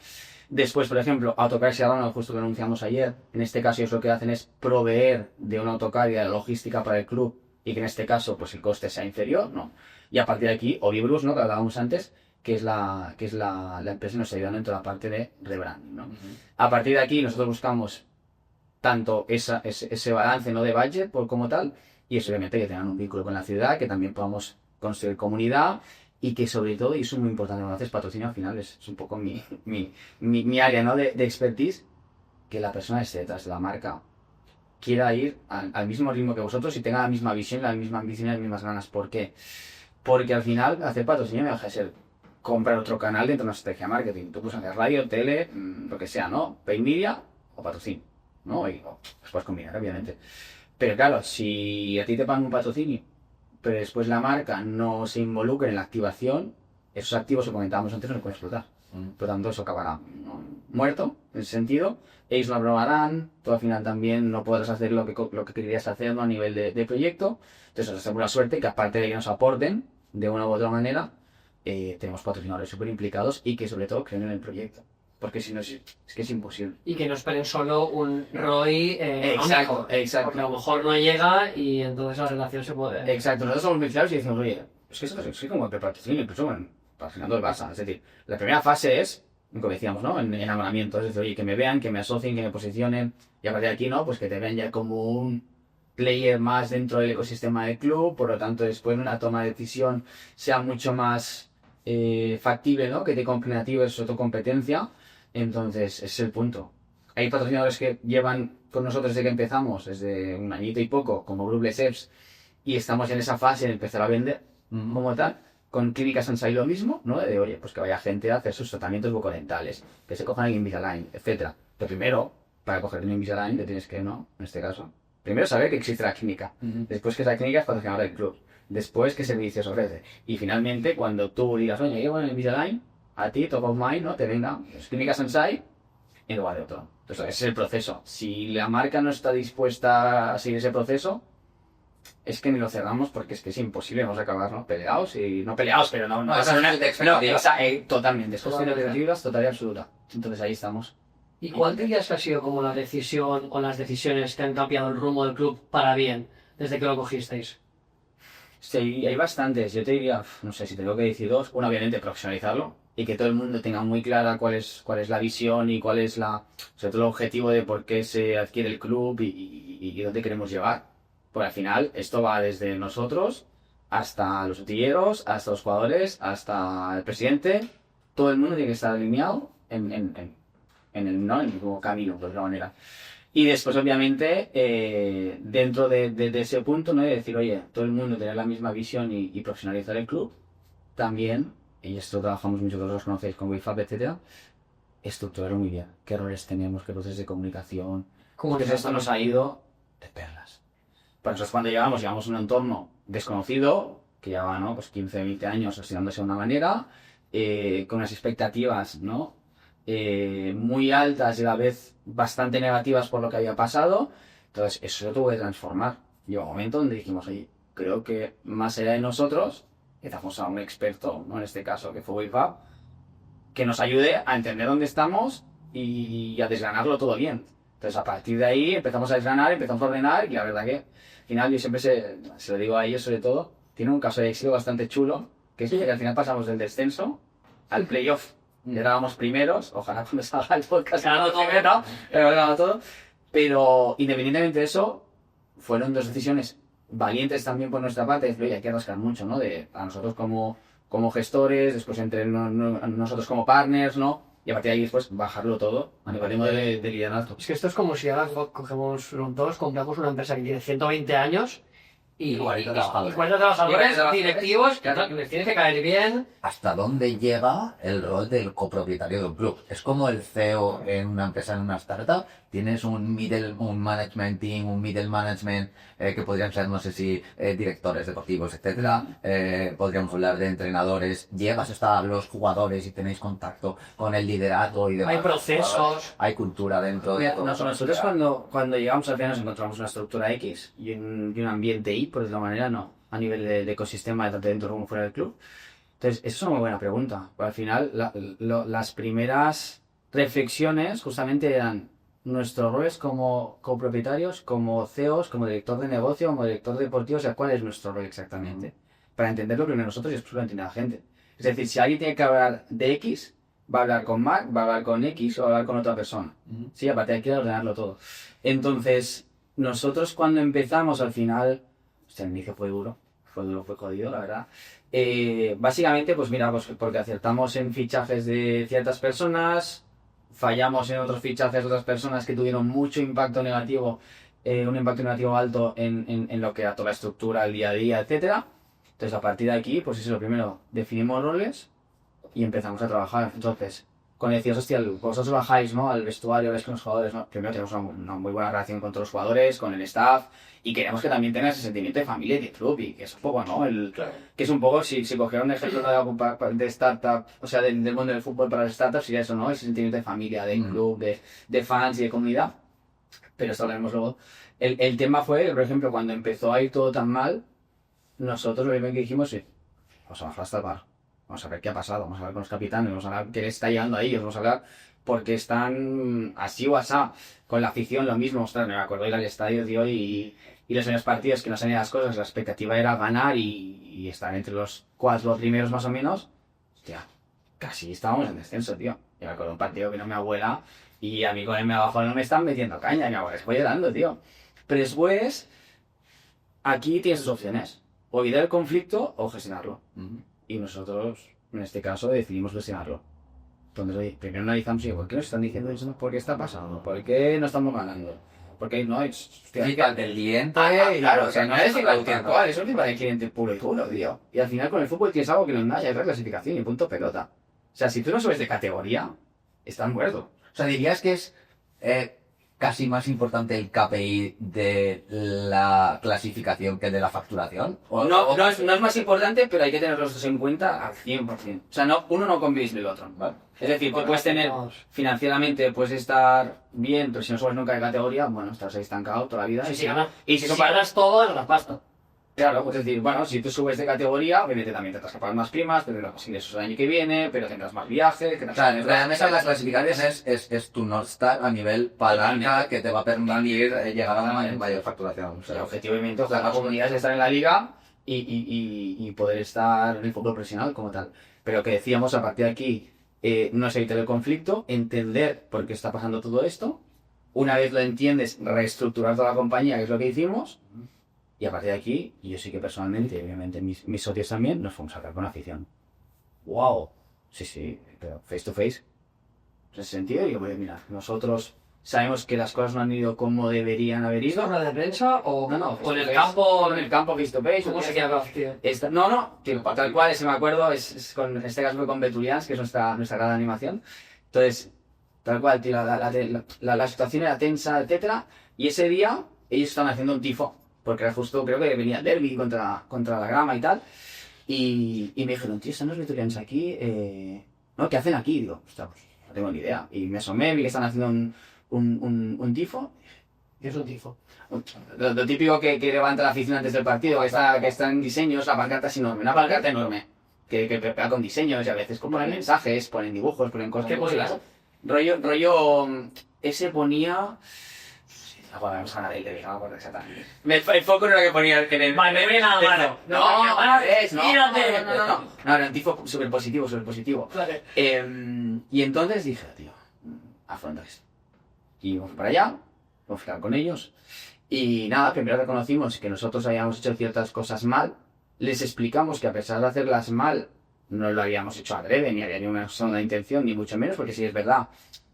Después, por ejemplo, Autocar y Donald, justo que anunciamos ayer, en este caso ellos lo que hacen es proveer de un autocar y de la logística para el club, y que en este caso pues el coste sea inferior, ¿no? Y a partir de aquí, Ovibrus, ¿no? Que hablábamos antes, que es la empresa que nos está ayudando en toda la parte de rebranding, ¿no? A partir de aquí nosotros buscamos tanto ese balance, ¿no? De budget como tal, y eso obviamente que tengan un vínculo con la ciudad, que también podamos construir comunidad, y que sobre todo, y eso es muy importante cuando haces patrocinio al final, es un poco mi área, ¿no? de expertise, que la persona esté detrás de la marca quiera ir al mismo ritmo que vosotros y tenga la misma visión, la misma ambición y las mismas ganas. ¿Por qué? Porque al final hacer patrocinio me deja de ser comprar otro canal dentro de una estrategia de marketing. Tú puedes hacer radio, tele, lo que sea, ¿no? Paid media o patrocinio, ¿no? Y los puedes combinar, obviamente. Pero claro, si a ti te pagan un patrocinio, pero después la marca no se involucra en la activación, esos activos que comentábamos antes no se pueden explotar. Por lo tanto, eso acabará, ¿no? Muerto, en ese sentido. Ellos lo aprobarán, tú al final también no podrás hacer lo que querías hacer, ¿no? A nivel de proyecto. Entonces, os hacemos la suerte que aparte de que nos aporten de una u otra manera, tenemos patrocinadores súper implicados y que sobre todo creen en el proyecto. Porque si no, es que es imposible. Y que no esperen solo un ROI Exacto, único, exacto. porque a lo mejor no llega y entonces la relación se puede... Exacto, nosotros somos muy claros y decimos, oye, es que esto es como que patrocinio, incluso bueno, patrocinando el Barça. Es decir, la primera fase es, como decíamos, ¿no? En enamoramiento, es decir, oye, que me vean, que me asocien, que me posicionen, y a partir de aquí, ¿no? Pues que te vean ya como un player más dentro del ecosistema del club, por lo tanto después una toma de decisión sea mucho más factible, ¿no? Que te compren a ti versus tu competencia. Entonces, ese es el punto. Hay patrocinadores que llevan con nosotros desde que empezamos, desde un añito y poco, como Grupo Seps, y estamos en esa fase de empezar a vender como tal. Con Clínica Sansai lo mismo, ¿no? De, oye, pues que vaya gente a hacer sus tratamientos bucodentales, que se cojan el Invisalign, etcétera. Pero primero, para coger un Invisalign, te tienes que, ¿no? En este caso, primero saber que existe la clínica. Después que esa clínica es patrocinadora del club. Después qué servicios ofrece. Y finalmente, cuando tú digas, oye, llevo el Invisalign, a ti, top of mind, ¿no? Te venga, pues, Clínica Sansai, en lugar de otro. Entonces, ese es el proceso. Si la marca no está dispuesta a seguir ese proceso, es que ni lo cerramos porque es que es imposible, vamos a acabar, ¿no? Peleados y no peleados, pero no es una totalmente, es cuestión de expectativas total y absoluta. Entonces ahí estamos. ¿Y cuál dirías que ha sido como la decisión o las decisiones que han cambiado el rumbo del club para bien desde que lo cogisteis? Sí, hay bastantes. Yo te diría, no sé si tengo que decir dos. Una, obviamente, profesionalizarlo y que todo el mundo tenga muy clara cuál es la visión y cuál es sobre todo el objetivo de por qué se adquiere el club y dónde queremos llevar. Porque al final esto va desde nosotros hasta los utilleros, hasta los jugadores, hasta el presidente, todo el mundo tiene que estar alineado en el, ¿no? En el mismo camino, de alguna manera. Y después, obviamente, dentro de ese punto, ¿no? De decir, oye, todo el mundo tener la misma visión y profesionalizar el club, también, y esto trabajamos mucho, todos los conocéis con WIFAP, etcétera, estructurar muy bien qué errores tenemos, qué procesos de comunicación, porque esto nos ha ido de perlas. Por eso es cuando llegamos a un entorno desconocido, que lleva, ¿no? Pues 15, 20 años asociándose de una manera, con unas expectativas, ¿no? Muy altas y a la vez bastante negativas por lo que había pasado. Entonces eso se tuvo que transformar. Llegó un momento donde dijimos, oye, creo que más allá de nosotros, necesitamos a un experto, ¿no? En este caso que fue WIFAP, que nos ayude a entender dónde estamos y a desgranarlo todo bien. Entonces a partir de ahí empezamos a desgranar, empezamos a ordenar y la verdad que al final yo siempre se lo digo a ellos sobre todo, tiene un caso de éxito bastante chulo, que es que al final pasamos del descenso al playoff. Llegábamos primeros, ojalá cuando salga el podcast ganado todo, ¿no? Ganado todo. Pero independientemente de eso, fueron dos decisiones valientes también por nuestra parte. Decir, oye, hay que rascar mucho, ¿no? A nosotros como gestores, después entre nosotros como partners, ¿no? Y a partir de ahí después bajarlo todo a nivel de liderazgo. Es que esto es como si ahora cogemos los dos, compramos una empresa que tiene 120 años y 40 trabajadores, directivos, que les tienes que caer bien. ¿Hasta dónde llega el rol del copropietario de un club? Es como el CEO en una empresa, en una startup. Tienes un management team, un middle management, que podrían ser, no sé si, directores deportivos, etcétera. Podríamos hablar de entrenadores. Llegas hasta los jugadores y tenéis contacto con el liderazgo y demás. Hay procesos. Hay cultura dentro de todo. Nosotros cuando llegamos al final nos encontramos una estructura X y un ambiente Y, por decirlo de manera, no. A nivel de ecosistema, tanto dentro como fuera del club. Entonces, eso es una muy buena pregunta. Porque al final, las primeras reflexiones justamente eran nuestros roles como copropietarios, como CEOs, como director de negocio, como director deportivo, o sea, ¿cuál es nuestro rol exactamente? Para entenderlo primero nosotros y después lo entiende la gente. Es decir, si alguien tiene que hablar de X, va a hablar con Mark, va a hablar con X o va a hablar con otra persona. Sí, aparte hay que ordenarlo todo. Entonces, nosotros cuando empezamos al final, el inicio fue duro, fue jodido, la verdad. Básicamente, pues mira, pues porque acertamos en fichajes de ciertas personas, fallamos en otros fichajes de otras personas que tuvieron mucho impacto negativo, un impacto negativo alto en lo que a toda la estructura, el día a día, etcétera. Entonces, a partir de aquí, pues eso es lo primero, definimos roles y empezamos a trabajar. Entonces, cuando decías, hostia, vosotros bajáis, ¿no? Al vestuario, ves con los jugadores, ¿no? Primero tenemos una muy buena relación con todos los jugadores, con el staff, y queremos que también tenga ese sentimiento de familia y de club, y que es un poco, ¿no? Que es un poco, si cogiera un ejemplo de startup, o sea, del mundo del fútbol para las startups, sería eso, ¿no? Ese sentimiento de familia, de club, de fans y de comunidad. Pero esto hablaremos luego. El tema fue, por ejemplo, cuando empezó a ir todo tan mal, nosotros lo primero que dijimos es, vamos a bajar hasta el bar. Vamos a ver qué ha pasado, vamos a hablar con los capitanes, vamos a hablar qué les está llegando a ellos, vamos a hablar por qué están así o asá. Con la afición lo mismo, ostras, me acuerdo ir al estadio, tío, y los años partidos que no salían las cosas, la expectativa era ganar y estar entre los 4 primeros más o menos. Hostia, casi estábamos en descenso, tío. Yo me acuerdo un partido que no mi abuela y a mí con el megáfono no me están metiendo caña, y mi abuela estoy llorando, tío. Pero después, aquí tienes dos opciones, o evitar el conflicto o gestionarlo. Y nosotros, en este caso, decidimos gestionarlo. Entonces, oye, primero analizamos, ¿por qué nos están diciendo eso? ¿Por qué está pasando? ¿Por qué no estamos ganando? Porque no es... Feedback del cliente. Claro, o sea, no es igual tal cual, eso es feedback del cliente puro y duro, tío. Y al final con el fútbol tienes algo que no da, ya es la clasificación y punto pelota. O sea, si tú no subes de categoría, estás muerto. O sea, dirías que es casi más importante el KPI de la clasificación que de la facturación. No es más importante, pero hay que tener los dos en cuenta al 100%. O sea, uno no convive sin el otro. Vale. Es decir, tú puedes tener, financieramente puedes estar bien, pero si no subes nunca de categoría, bueno, estás ahí estancado toda la vida. Y si ganas todo, ganas pasta. Claro, pues es decir, bueno, si tú subes de categoría, obviamente también tendrás que pagar más primas, tendrás más ingresos el año que viene, pero tendrás más viajes. O sea, realmente las clasificaciones es tu North Star a nivel palanca que te va a permitir llegar a la mayor facturación. O sea, objetivamente, ojalá la comunidad es estar en la liga y poder estar en el fútbol profesional como tal. Pero que decíamos, a partir de aquí, no es evitar el conflicto, entender por qué está pasando todo esto. Una vez lo entiendes, reestructurar toda la compañía, que es lo que hicimos. Y a partir de aquí, yo sí que personalmente, y obviamente mis socios también, nos fuimos a hablar con la afición. ¡Wow! Sí, pero face to face. En ese sentido, digo, pues mira, nosotros sabemos que las cosas no han ido como deberían haber ¿Hizo ido. rueda de prensa o No, en el face- campo? En el campo face to face. ¿Cómo se llama la afición? No, tío, tal cual, ese me acuerdo, en este caso fue con Betulians, que es nuestra gran animación. Entonces, tal cual, tío, la situación era tensa, etcétera, y ese día ellos estaban haciendo un tifo, porque era justo, creo que venía el derbi contra la grama y tal, y me dijeron, tío, están los Betulians aquí, ¿no? ¿Qué hacen aquí? Digo, ostras, pues, no tengo ni idea. Y me asomé, vi que están haciendo un tifo. ¿Qué es un tifo? Lo típico que levanta la afición antes del partido, que está en diseños, la pancarta es enorme, una pancarta enorme, que pega con diseños y a veces ponen mensajes, ponen dibujos, ponen cosas. ¿Qué ponías? Rollo, ese ponía... Vamos a nadie, no me acuerdo exactamente. El foco no era que ponía en el... Vale, me viene a la mano. No, era un tifo súper positivo. Vale. Y entonces dije, tío, afronta esto. Y vamos para allá, vamos a hablar con ellos. Y nada, primero reconocimos que nosotros habíamos hecho ciertas cosas mal. Les explicamos que a pesar de hacerlas mal, no lo habíamos hecho adrede, ni había ni una sola intención, ni mucho menos, porque sí es verdad,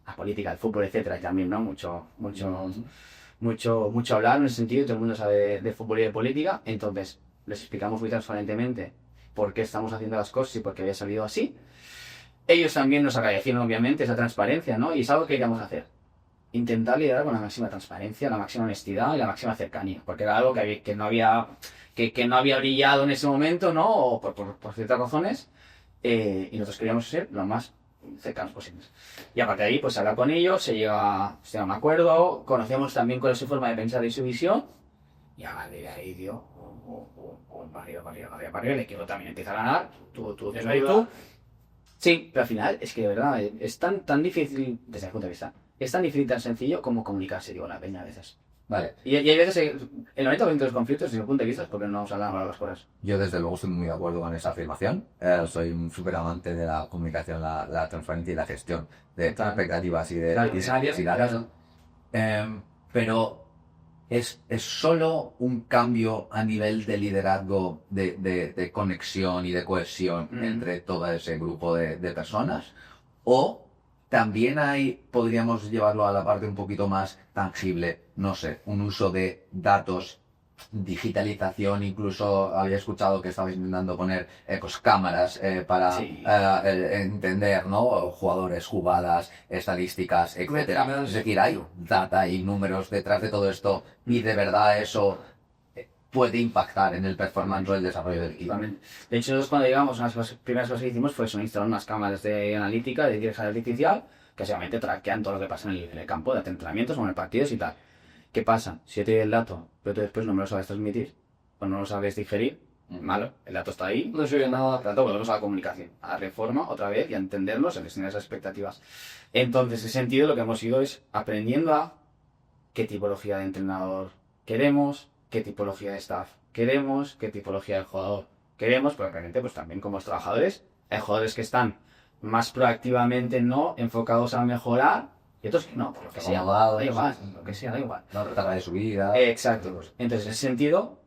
la política, el fútbol, etcétera, y también, ¿no? Mucho hablar en ese sentido, todo el mundo sabe de fútbol y de política. Entonces, les explicamos muy transparentemente por qué estamos haciendo las cosas y por qué había salido así. Ellos también nos agradecieron, obviamente, esa transparencia, ¿no? Y es algo que queríamos hacer. Intentar liderar con la máxima transparencia, la máxima honestidad y la máxima cercanía, porque era algo que no había brillado en ese momento, ¿no? O por ciertas razones, y nosotros queríamos ser lo más cercanos posibles. Y aparte de ahí, pues hablar con ellos, se llega a un acuerdo, conocemos también cuál es su forma de pensar y su visión, y a partir de ahí, tío, para arriba, el equipo también empieza a ganar, tú. Sí, pero al final, es que de verdad, es tan difícil, desde mi punto de vista, es tan difícil, tan sencillo como comunicarse, digo, la peña a veces. Vale. Y hay veces, el 90% de los conflictos, desde mi punto de vista, es porque no nos hablan las cosas. Yo desde luego estoy muy de acuerdo con esa afirmación. Soy un súper amante de la comunicación, la transparencia y la gestión de expectativas y de necesidades. Claro. Pero es solo un cambio a nivel de liderazgo, de conexión y de cohesión entre todo ese grupo de personas, o también podríamos llevarlo a la parte un poquito más tangible, no sé, un uso de datos, digitalización, incluso había escuchado que estabais intentando poner pues, cámaras para entender, ¿no? Jugadores, jugadas, estadísticas, etcétera. Es decir, hay data y números detrás de todo esto y de verdad eso puede impactar en el performance o el desarrollo del equipo. De hecho, nosotros cuando llegamos, una de las primeras cosas que hicimos fue instalar unas cámaras de analítica, de inteligencia artificial, que básicamente traquean todo lo que pasa en el campo, de entrenamientos o en el partidos y tal. ¿Qué pasa? Si yo te doy el dato, pero tú después no me lo sabes transmitir, o no lo sabes digerir, malo, el dato está ahí, No soy nada. por tanto, volvemos a la comunicación, a la reforma otra vez y a entenderlos, a gestionar esas expectativas. Entonces, en ese sentido, lo que hemos ido es aprendiendo a qué tipología de entrenador queremos, qué tipología de staff queremos, qué tipología de jugador queremos, pero realmente pues también como los trabajadores, hay jugadores que están más proactivamente no enfocados a mejorar y otros que no, por lo que sea, da igual. No trata de su vida. Exacto. Entonces, en ese sentido,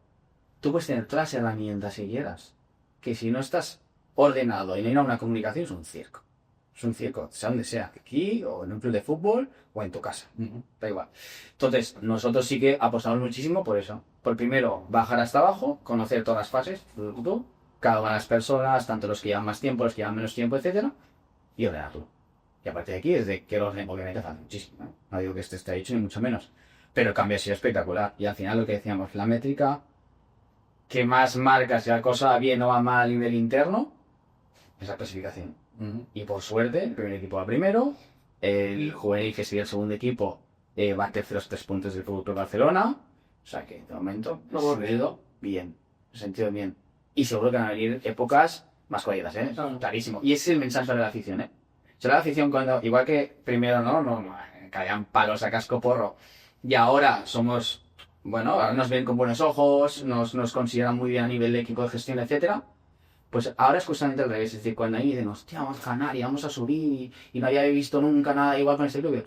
tú puedes tener todas las herramientas que quieras, que si no estás ordenado y no hay una comunicación es un circo. Es un circo, sea donde sea, aquí o en un club de fútbol o en tu casa, da igual. Entonces, nosotros sí que apostamos muchísimo por eso. Por primero, bajar hasta abajo, conocer todas las fases, cada una de las personas, tanto los que llevan más tiempo, los que llevan menos tiempo, etcétera, y ordenarlo. Y a partir de aquí, desde que el orden obviamente hace muchísimo, ¿no? No digo que este esté hecho ni mucho menos, pero el cambio ha sido espectacular. Y al final lo que decíamos, la métrica que más marca si la cosa va bien o va mal a nivel interno, es la clasificación. Y por suerte, el primer equipo va primero, el juvenil, que sería el segundo equipo, va terceros 3 puntos del Fútbol Club Barcelona. O sea que, de momento, lo hemos vivido bien, en el sentido bien. Y seguro que van a venir épocas más jodidas, clarísimo. Y ese es el mensaje de la afición, Yo la afición cuando, igual que primero no caían palos a casco porro, y ahora somos, bueno, ahora nos ven con buenos ojos, nos consideran muy bien a nivel de equipo de gestión, etcétera. Pues ahora es justamente al revés, es decir, cuando ahí dicen, hostia, vamos a ganar y vamos a subir y no había visto nunca nada igual con este club,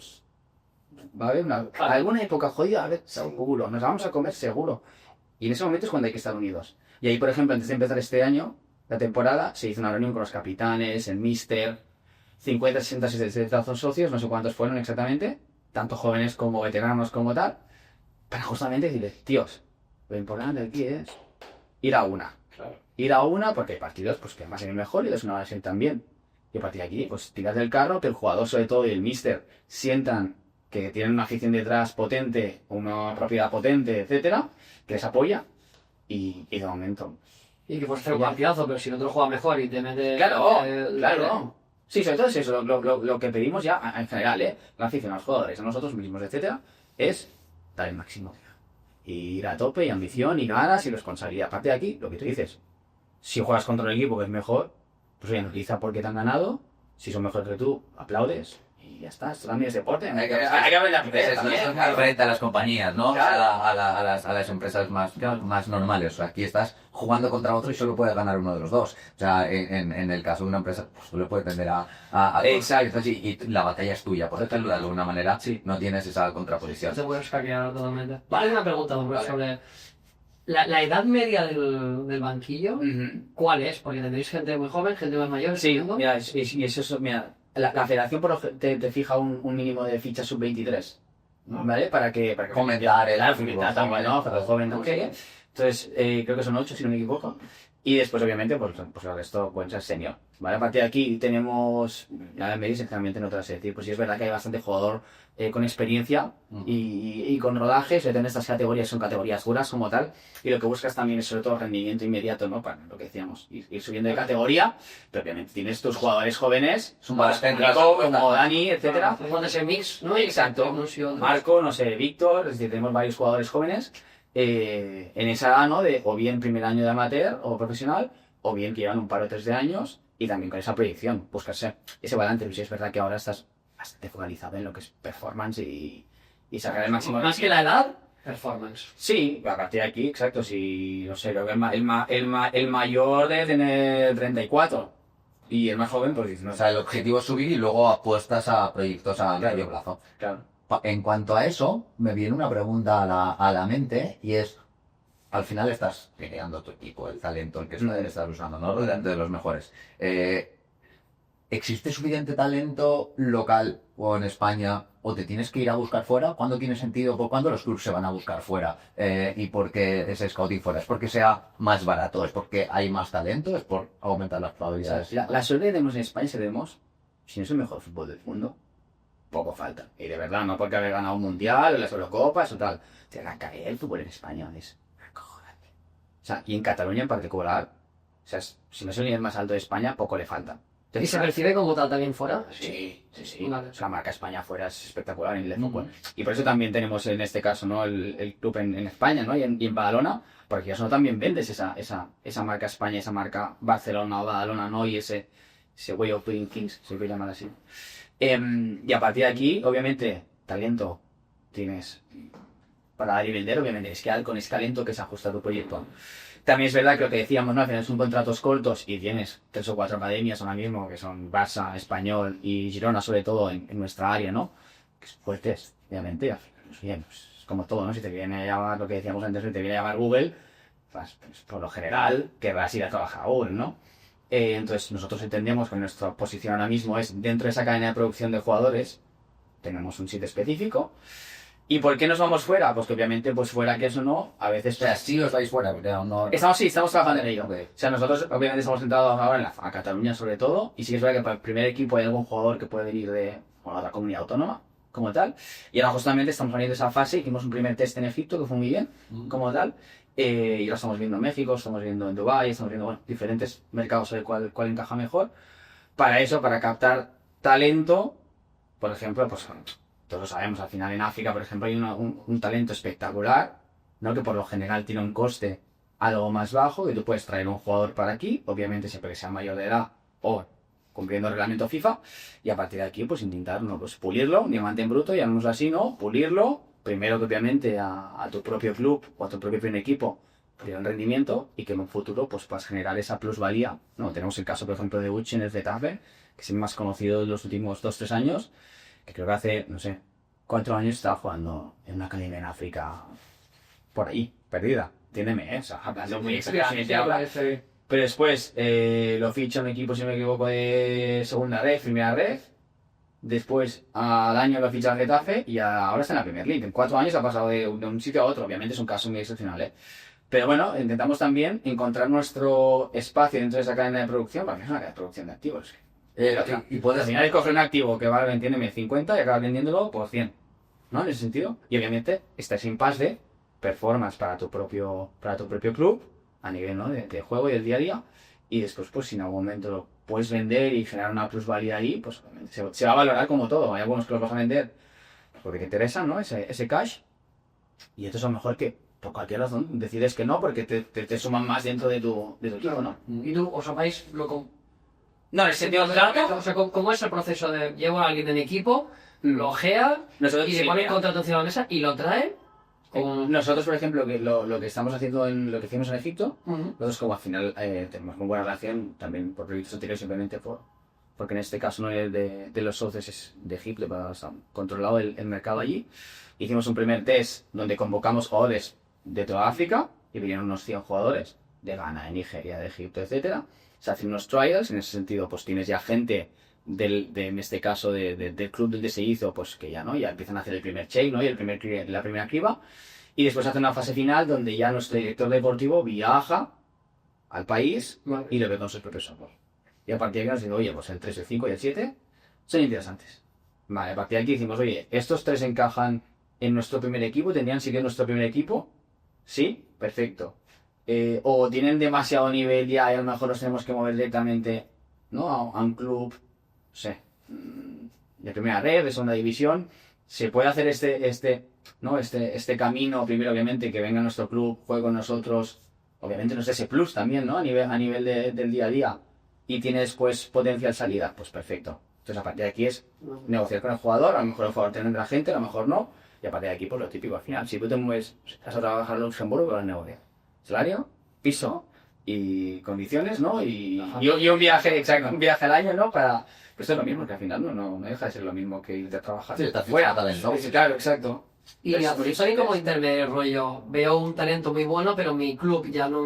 va a haber alguna época jodida, a ver, seguro, nos vamos a comer seguro. Y en ese momento es cuando hay que estar unidos. Y ahí, por ejemplo, antes de empezar este año, la temporada, se hizo una reunión con los capitanes, el míster, 50, 60, 70 socios, no sé cuántos fueron exactamente, tanto jóvenes como veteranos como tal, para justamente decirles, tíos, lo importante aquí es ir a una. Claro. Ir a una porque hay partidos pues, que más a ir mejor y los una van a ser también. Y a partir de aquí, pues tiras del carro, que el jugador sobre todo y el míster sientan que tienen una afición detrás potente, una propiedad potente, etcétera, que les apoya y de momento. Y que puedes hacer un partidazo, pero si el otro juega mejor y te mete... Claro, claro. Sí, sobre todo es eso, lo que pedimos ya en general, la afición a los jugadores, a nosotros mismos, etcétera, es dar el máximo. Y ir a tope y ambición y ganas y responsabilidad. Aparte de aquí, lo que tú dices, si juegas contra un equipo que es mejor, pues oye, no utiliza porque te han ganado, si son mejores que tú, aplaudes y ya está, esto también es deporte. Hay que aprender Es diferente a las compañías, ¿no? Claro. A las empresas más normales. O sea, aquí estás jugando contra otro y solo puedes ganar uno de los dos. O sea, en el caso de una empresa, pues tú le puedes vender a Exacto. y la batalla es tuya, por decirlo de alguna manera. Sí. No tienes esa contraposición. Te puedes hackear totalmente. Vale, una pregunta Vale. sobre la edad media del banquillo. Ujú. ¿Cuál es? Porque tendréis gente muy joven, gente más mayor. Sí, entiendo. mira, y eso, mira, la federación te fija un mínimo de fichas sub-23, ¿vale? Para que Fomentar el claro, fútbol fomentar también, ¿no? Para el joven, no sé qué. Entonces, creo que son 8, si no me equivoco. Y después, obviamente, pues el resto pueden ser senior, ¿vale? A partir de aquí tenemos, ya me dices, generalmente no te vas a decir, pues sí es verdad que hay bastante jugador con experiencia y con rodajes, en estas categorías son categorías duras como tal, y lo que buscas también es sobre todo rendimiento inmediato, ¿no? Para lo que decíamos, ir subiendo de categoría, pero obviamente tienes tus jugadores jóvenes, Más Nico, como Dani, etcétera. Con ese mix, ¿no? Exacto. Unos y otros. Marco, no sé, Víctor, es decir, tenemos varios jugadores jóvenes en esa edad, ¿no? De o bien primer año de amateur o profesional, o bien que llevan un par o tres de años y también con esa proyección, buscarse ese balance. Pero sí es verdad que ahora estás bastante focalizado en lo que es performance y sacar el máximo. Más que la edad, performance. Sí, a partir de aquí, exacto. Si, no sé, creo que el mayor debe tener 34 y el más joven, pues no O sea, el objetivo es subir y luego apuestas a proyectos a Claro. medio plazo. claro. En cuanto a eso, me viene una pregunta a la mente y es, al final estás creando tu equipo, el talento, el que estás usando, ¿no? Delante de los mejores. ¿Existe suficiente talento local o en España o te tienes que ir a buscar fuera? ¿Cuándo tiene sentido? ¿Por cuándo los clubes se van a buscar fuera? ¿Y por qué ese scouting fuera? ¿Es porque sea más barato? ¿Es porque hay más talento? ¿Es por aumentar las probabilidades? La suerte que tenemos en España, si tenemos, si no es el mejor fútbol del mundo, poco falta. Y de verdad, no porque haber ganado un mundial o las Eurocopas o tal. La calidad del fútbol en España es acojonante. O sea, y en Cataluña en particular, o sea, si no es el nivel más alto de España, poco le falta. ¿Y se percibe como tal también fuera? Sí. Vale. O sea, la marca España fuera es espectacular en el fútbol. Y por eso también tenemos en este caso, ¿no? El club en España, ¿no? Y en Badalona, porque eso también vendes esa marca España, esa marca Barcelona o Badalona, ¿no? Y ese way of doing things, se puede llamar así. Y a partir de aquí, obviamente, talento tienes para dar y vender, obviamente. Es que con ese talento que se ajusta a tu proyecto. También es verdad que lo que decíamos, ¿no? Al final son contratos cortos y tienes 3 o 4 academias ahora mismo, que son Barça, Español y Girona, sobre todo en nuestra área, ¿no? Que son fuertes, obviamente. Pues bien, pues, es como todo, ¿no? Si te viene a llamar, lo que decíamos antes, si te viene a llamar Google, pues por lo general querrás ir a trabajar a Google, ¿no? Entonces nosotros entendemos que nuestra posición ahora mismo es dentro de esa cadena de producción de jugadores, tenemos un sitio específico. ¿Y por qué nos vamos fuera? Pues que obviamente, pues fuera que eso no, a veces... O sea, sí os vais fuera, pero no... Estamos trabajando en ello. Ok. O sea, nosotros obviamente estamos centrados ahora a Cataluña sobre todo, y sí es verdad que para el primer equipo hay algún jugador que puede venir de otra comunidad autónoma, como tal, y ahora justamente estamos saliendo de esa fase, hicimos un primer test en Egipto que fue muy bien, como tal, y ahora estamos viendo en México, estamos viendo en Dubái, estamos viendo, bueno, diferentes mercados a ver cuál encaja mejor. Para eso, para captar talento, por ejemplo, pues todos lo sabemos, al final en África, por ejemplo, hay un talento espectacular, ¿no? Que por lo general tiene un coste algo más bajo, que tú puedes traer un jugador para aquí, obviamente siempre que sea mayor de edad o cumpliendo el reglamento FIFA, y a partir de aquí pues intentar, ¿no? Pues pulirlo, diamante en bruto, llamémoslo así, ¿no? Pulirlo, primero que obviamente a tu propio club o a tu propio primer equipo de un rendimiento y que en un futuro pues puedas generar esa plusvalía, ¿no? Tenemos el caso, por ejemplo, de Uchi en el Getafe, que es el más conocido de los últimos 2-3 años, que creo que hace, no sé, 4 años estaba jugando en una academia en África, por ahí, perdida. entiéndeme, o sea, hablando muy Sí, exageradamente habla. Pero después lo ficha un equipo, si no me equivoco, de segunda red, primera red. Después, al año lo ficha el Getafe y ahora está en la Premier League. En 4 años ha pasado de un sitio a otro. Obviamente es un caso muy excepcional, ¿eh? Pero bueno, intentamos también encontrar nuestro espacio dentro de esa cadena de producción, porque es una cadena de producción de activos. Y puedes... Al final coger un activo que vale, entiéndeme, 50 y acabas vendiéndolo por 100. ¿No? En ese sentido. Y obviamente estás impasse de performance para tu propio club, a nivel, ¿no?, de juego y del día a día. Y después, pues si en algún momento lo puedes vender y generar una plusvalía ahí, pues obviamente se va a valorar como todo. Hay algunos que los vas a vender porque te interesan, ¿no?, ese cash. Y esto es a lo mejor que por cualquier razón decides que no, porque te suman más dentro de tu equipo, ¿no? ¿Y tú os habéis lo No, en el sentido claro? O sea, ¿cómo es el proceso de llevo a alguien en equipo, lo ojea Nosotros, y le sí, pone el mira. contrato encima de la mesa y lo trae? Nosotros, por ejemplo, que lo que estamos haciendo lo que hicimos en Egipto, nosotros como al final tenemos muy buena relación, también por proyectos anteriores, simplemente porque en este caso no es de los socios, es de Egipto, está controlado el mercado allí. Hicimos un primer test donde convocamos jugadores de toda África y vinieron unos 100 jugadores de Ghana, de Nigeria, de Egipto, etcétera. Se hacen unos trials, en ese sentido pues tienes ya gente en este caso del club donde se hizo, pues que ya empiezan a hacer el primer check, ¿no?, y la primera criba, y después hacen una fase final donde ya nuestro director deportivo viaja al país y lo ve con sus propios ojos. Y a partir de aquí nos dice, oye, pues el 3, el 5 y el 7 son interesantes. Vale, a partir de aquí decimos, oye, estos 3 encajan en nuestro primer equipo, ¿tendrían siquiera nuestro primer equipo? Sí, perfecto. O tienen demasiado nivel ya y a lo mejor nos tenemos que mover directamente, ¿no?, a un club, no sé, de primera red, de segunda división. Se puede hacer este camino, primero obviamente que venga a nuestro club, juegue con nosotros, obviamente nos dé ese plus también, ¿no?, a nivel del día a día, y tiene después potencial salida, pues perfecto. Entonces a partir de aquí es negociar con el jugador, a lo mejor el jugador tendrá gente, a lo mejor no, y a partir de aquí pues lo típico, al final, si tú te mueves, vas a trabajar en Luxemburgo, vas a negociar salario, piso y condiciones, ¿no? Y un viaje, exacto, un viaje al año, ¿no? Pero esto es lo mismo, que al final no deja de ser lo mismo que irte a trabajar. Sí, estás fuera también, ¿no? Sí, claro, exacto. Y soy como intermedio rollo, veo un talento muy bueno, pero mi club ya no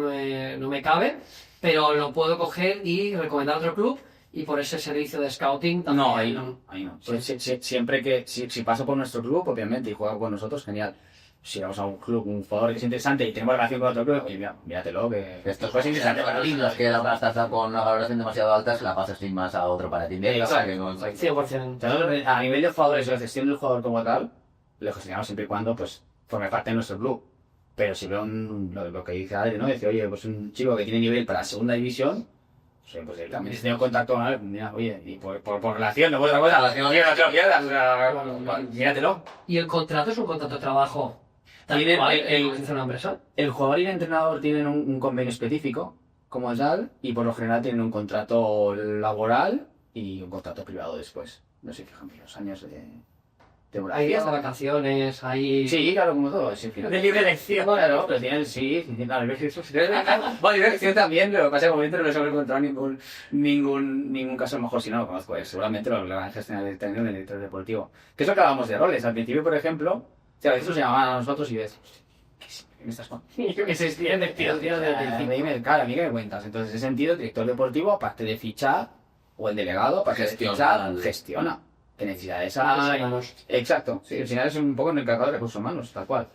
me cabe, pero lo puedo coger y recomendar a otro club, y por ese servicio de scouting también. No, ahí no. Siempre que, si pasa por nuestro club, obviamente, y juega con nosotros, genial. Si vamos a un club, un jugador que es interesante y tenemos relación con otro club, oye, míratelo, que Esto es interesante para ti. los que la gastas con una valoración demasiado alta, se la pasas sin más a otro para ti. Exacto. 100%. Nosotros, a nivel de jugadores y la gestión del jugador como tal, lo gestionamos siempre y cuando pues forme parte de nuestro club. Pero si veo lo que dice Adri, ¿no? Dice, oye, pues un chico que tiene nivel para segunda división, pues también he tenido contacto con él, mira, oye, y por relación, no por otra cosa, no te lo pierdas, o sea, míratelo. ¿Y el contrato es un contrato de trabajo? Tiene Una empresa. El jugador y el entrenador tienen un convenio específico, como tal, y por lo general tienen un contrato laboral y un contrato privado después. No sé, fíjame, los años de horario. Hay días de vacaciones, hay... Sí, claro, como todo. Sí, De libre elección. Claro, pero tienen, sí, claro, libre elección también, pero pasa que de momento no les hemos encontrado ningún caso, a lo mejor si no lo conozco, seguramente lo van a gestionar el técnico en el director deportivo. Que es lo que hablábamos de roles. Al principio, por ejemplo, a veces nos llamaban a nosotros y ves, ¿qué me estás contando? Que se extiende, tío. Dime, claro, a mí que me cuentas. Entonces, en ese sentido, el director deportivo, aparte de fichar, o el delegado, aparte de fichar, gestiona. ¿Qué necesidades hay? Exacto, sí, al final es un poco en el encargado de recursos humanos, tal cual.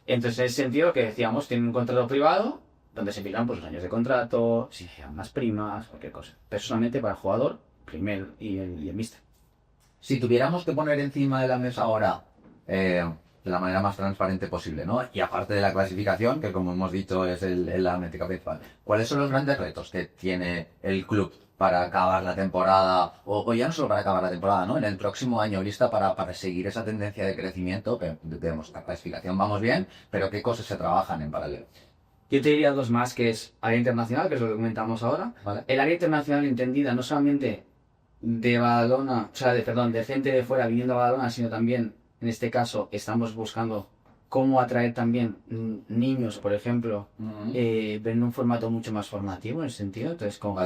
Entonces, en ese sentido, lo que decíamos, tienen un contrato privado, donde se fijan pues, los años de contrato, si se llaman más primas, cualquier cosa. Personalmente, para el jugador, primero y el míster. Si tuviéramos que poner encima de la mesa ahora, de la manera más transparente posible, ¿no? Y aparte de la clasificación, que como hemos dicho es la métrica principal, ¿cuáles son los grandes retos que tiene el club para acabar la temporada, o ya no solo para acabar la temporada, ¿no? En el próximo año, lista para seguir esa tendencia de crecimiento, que tenemos la clasificación, vamos bien, pero qué cosas se trabajan en paralelo? Yo te diría dos más, que es área internacional, que es lo que comentamos ahora. ¿Vale? El área internacional entendida no solamente de Badalona, o sea, de gente de fuera viniendo a Badalona, sino también, en este caso, estamos buscando cómo atraer también niños, por ejemplo, pero en un formato mucho más formativo, en ese sentido. Entonces, con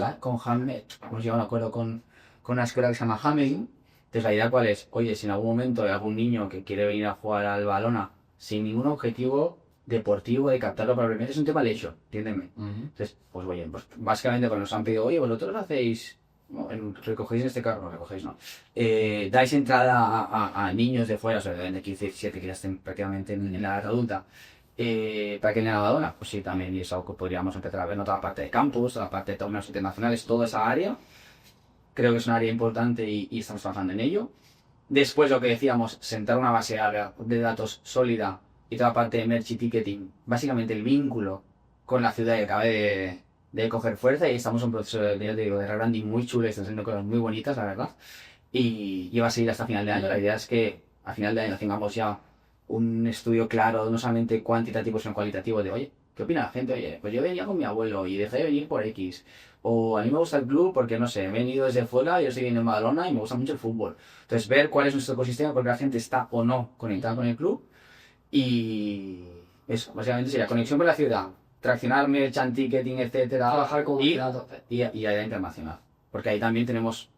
Hamed, hemos llegado a un acuerdo con una escuela que se llama Hamed. Entonces, la idea cuál es, oye, si en algún momento hay algún niño que quiere venir a jugar al Badalona sin ningún objetivo, deportivo de captarlo para premiar, es un tema leisure, entiéndeme. Entonces, pues oye, pues básicamente cuando nos han pedido, oye, vosotros hacéis, no, recogéis en este carro, no recogéis, no. Dais entrada a niños de fuera, o sea, de 15, 17, que ya estén prácticamente en la edad adulta, para que en la Badalona, pues sí, también, y es algo que podríamos empezar a ver en otra parte de campus, la parte de torneos internacionales, toda esa área. Creo que es un área importante y estamos trabajando en ello. Después, lo que decíamos, sentar una base de datos sólida y toda la parte de merch y ticketing, básicamente el vínculo con la ciudad que acaba de coger fuerza, y estamos en un proceso de rebranding muy chulo, están haciendo cosas muy bonitas, la verdad, y va a seguir hasta final de año. La idea es que a final de año tengamos ya un estudio claro, no solamente cuantitativo, sino cualitativo, de, oye, ¿qué opina la gente? Oye, pues yo venía con mi abuelo y dejé de venir por X. O a mí me gusta el club porque, no sé, he venido desde fuera, yo estoy viviendo en Badalona y me gusta mucho el fútbol. Entonces, ver cuál es nuestro ecosistema, porque la gente está o no conectada con el club. Y eso, básicamente sería conexión con la ciudad, traccionar merchant, ticketing, etcétera. Trabajar con y tope. a la internacional. Porque ahí también tenemos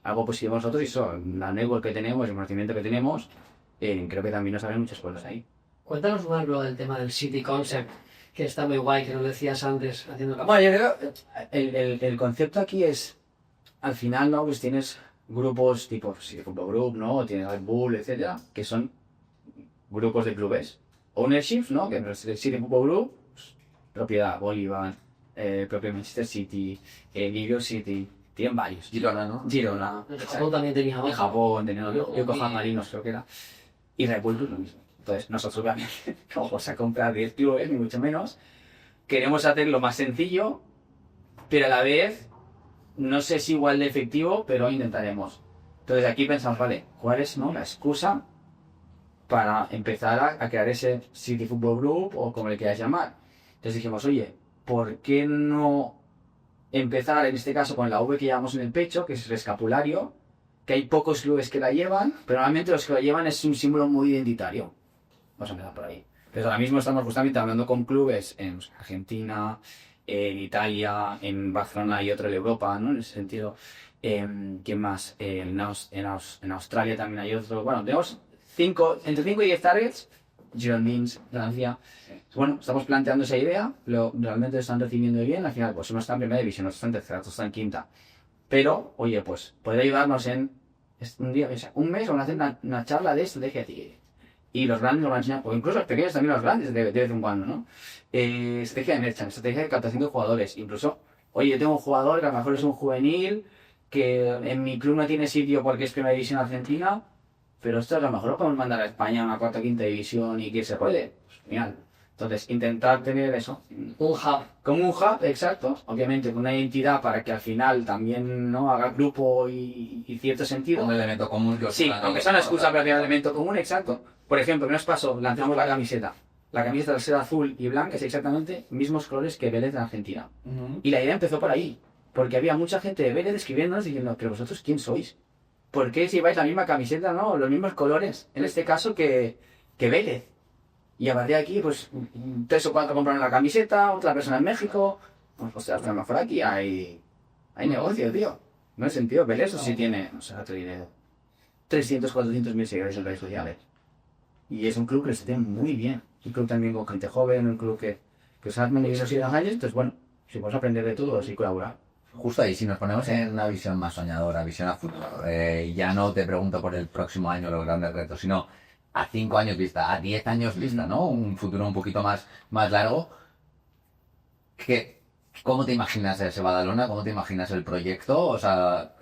algo positivo nosotros, y eso, la network que tenemos, el conocimiento que tenemos, creo que también nos abren muchas cosas ahí. Cuéntanos más lo del tema del City Concept, que está muy guay, que nos decías antes, haciendo la... Bueno, yo creo el concepto aquí es, al final, ¿no? Pues tienes grupos tipo City Football Group, ¿no? Tienes Red Bull, etcétera, que son grupos de clubes. Ownerships, ¿no? Que es el City Football Group, pues, propiedad Bolívar, propio Manchester City, New York City, tienen varios. Girona, ¿no? Girona. En Japón también teníamos. En Japón, teniendo Yokohama Marinos, creo que era. Y Red Bull, pues lo mismo. Entonces, nosotros obviamente no vamos a comprar 10 clubes, ni mucho menos. Queremos hacer lo más sencillo, pero a la vez, no sé si igual de efectivo, pero intentaremos. Entonces, aquí pensamos, vale, ¿cuál es, no, la excusa para empezar a crear ese City Football Group, o como le quieras llamar? Entonces dijimos, oye, ¿por qué no empezar en este caso con la V que llevamos en el pecho, que es el escapulario, que hay pocos clubes que la llevan, pero normalmente los que la llevan es un símbolo muy identitario? Vamos a empezar por ahí. Entonces ahora mismo estamos justamente hablando con clubes en Argentina, en Italia, en Barcelona y otro de Europa, ¿no? En ese sentido. ¿Quién más? En Australia también hay otro. Bueno, tenemos entre 5 y 10 targets. Girondins, Francia. Bueno, estamos planteando esa idea, realmente lo están recibiendo bien. Al final, pues uno está en primera división, otro está en tercera, otro está en quinta. Pero, oye, pues puede ayudarnos en un día, o sea, un mes, vamos a hacer una charla de estrategia de ticketing. Y los grandes nos van a enseñar, o incluso los pequeños también, los grandes de vez en cuando, ¿no? Estrategia de merchant, estrategia de captación de jugadores. Incluso, oye, yo tengo un jugador que a lo mejor es un juvenil, que en mi club no tiene sitio porque es primera división argentina, pero esto a lo mejor lo podemos mandar a España a una cuarta o quinta división y que se puede. Pues genial. Entonces, intentar tener eso. Un hub. Como un hub, exacto. Obviamente, con una identidad para que al final también, ¿no?, haga grupo y cierto sentido. Un elemento común que os Sí, haga, aunque sea una excusa para crear un elemento común, exacto. Por ejemplo, ¿qué nos pasó? Lanzamos la camiseta. La camiseta al ser azul y blanca es exactamente mismos colores que Vélez en Argentina. Y la idea empezó por ahí. Porque había mucha gente de Vélez escribiéndonos diciendo, pero vosotros, ¿quién sois? ¿Por qué lleváis la misma camiseta, no? Los mismos colores, en este caso, que Vélez. Y a partir de aquí, pues, 3 o 4 compraron la camiseta, otra persona en México. Pues, o sea, a lo mejor aquí hay negocio, tío. No hay sentido. Vélez sí tiene, no sé, otro dinero. 300, 400 mil seguidores en redes sociales. Y es un club que se tiene muy bien. Un club también con gente joven, un club que se ha mantenido los años. Entonces, bueno, si podemos aprender de todos y colaborar. Justo ahí, si nos ponemos en una visión más soñadora, visión a futuro, ya no te pregunto por el próximo año los grandes retos, sino a 5 años vista, a 10 años vista, ¿no? Un futuro un poquito más largo. ¿Cómo te imaginas ese Badalona? ¿Cómo te imaginas el proyecto? O sea,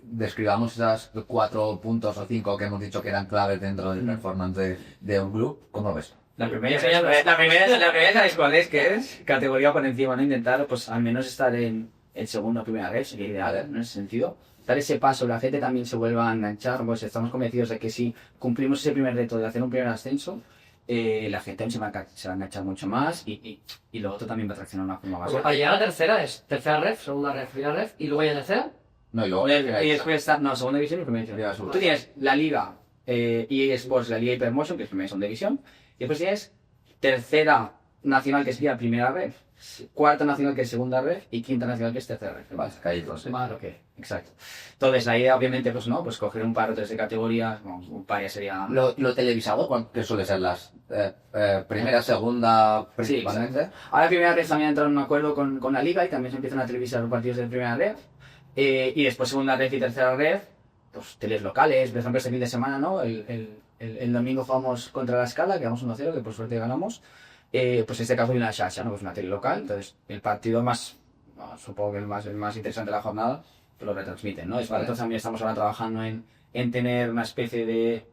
describamos esas 4 puntos o 5 que hemos dicho que eran claves dentro del performance de un club. ¿Cómo lo ves? La primera ¿sabéis cuál es? Que es categoría por encima, ¿no? Intentar, pues, al menos estar en segunda o primera vez, sería ideal, ¿no? En ese sentido. Dar ese paso, la gente también se vuelva a enganchar, pues estamos convencidos de que si cumplimos ese primer reto de hacer un primer ascenso, la gente se va a enganchar mucho más y lo otro también va a traccionar una forma más. Para llegar a la tercera es tercera ref, segunda ref, primera ref, y luego ya tercera. No, y luego Y después está, no, segunda división y primera división. Tú tienes la liga, EA Sports, la liga Hypermotion, que es primera y segunda división, y después tienes tercera nacional, que sería primera ref, cuarta nacional que es segunda ref y quinta nacional que es tercera ref. Vale, caídos. Vale, ok, exacto. Entonces la idea obviamente pues no, pues coger un par o tres de categorías, bueno, un par ya sería... Lo televisado, que suele ser las primera, segunda, Sí, principalmente. ahora primera ref también ha entrado en un acuerdo con la liga y también se empiezan a televisar los partidos de primera ref. Y después segunda ref y tercera ref, pues teles locales, por ejemplo este fin de semana, ¿no? El domingo jugamos contra la Escala, quedamos 1-0, que por suerte ganamos. Pues en este caso hay una Shasha, ¿no? Pues una tele local, entonces el partido más, bueno, supongo que el más interesante de la jornada, pues lo retransmiten, ¿no? Vale. Entonces también estamos ahora trabajando en tener una especie de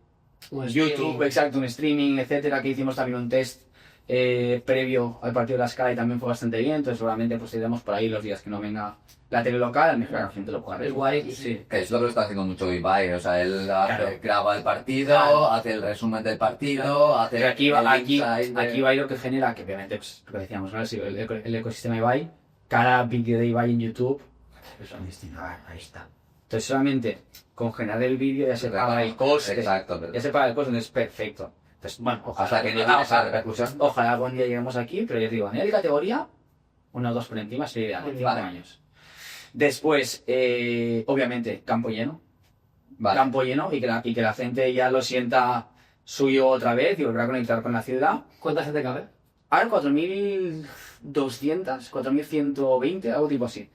Un YouTube, streaming. exacto, un streaming, etcétera, que hicimos también un test previo al partido de la Sky y también fue bastante bien, entonces seguramente pues iremos por ahí los días que no venga la tele local, al mejor la gente lo pueda ver. Es guay. Sí. Que es lo que lo está haciendo mucho Ibai, o sea, él Claro. graba el partido, Claro. hace el resumen del partido, hace Pero aquí, el aquí, insight de- aquí va lo que genera, que obviamente, pues, lo que decíamos, ¿no? El ecosistema Ibai, cada vídeo de Ibai en YouTube, pues son distintos. Ahí está. Entonces solamente con generar el vídeo ya se paga el coste. Exacto, pero- Ya se paga el coste, entonces perfecto. Entonces, bueno, Hasta que no tiene esa repercusión. Ojalá algún día lleguemos aquí, pero ya te digo, a nivel de categoría, una o dos por encima sería ideal, en 5 Vale. años. Después, obviamente, campo lleno. Vale. Campo lleno y que la gente ya lo sienta suyo otra vez y volverá a conectar con la ciudad. ¿Cuánta gente cabe? Ahora 4.200, 4.120, algo tipo así.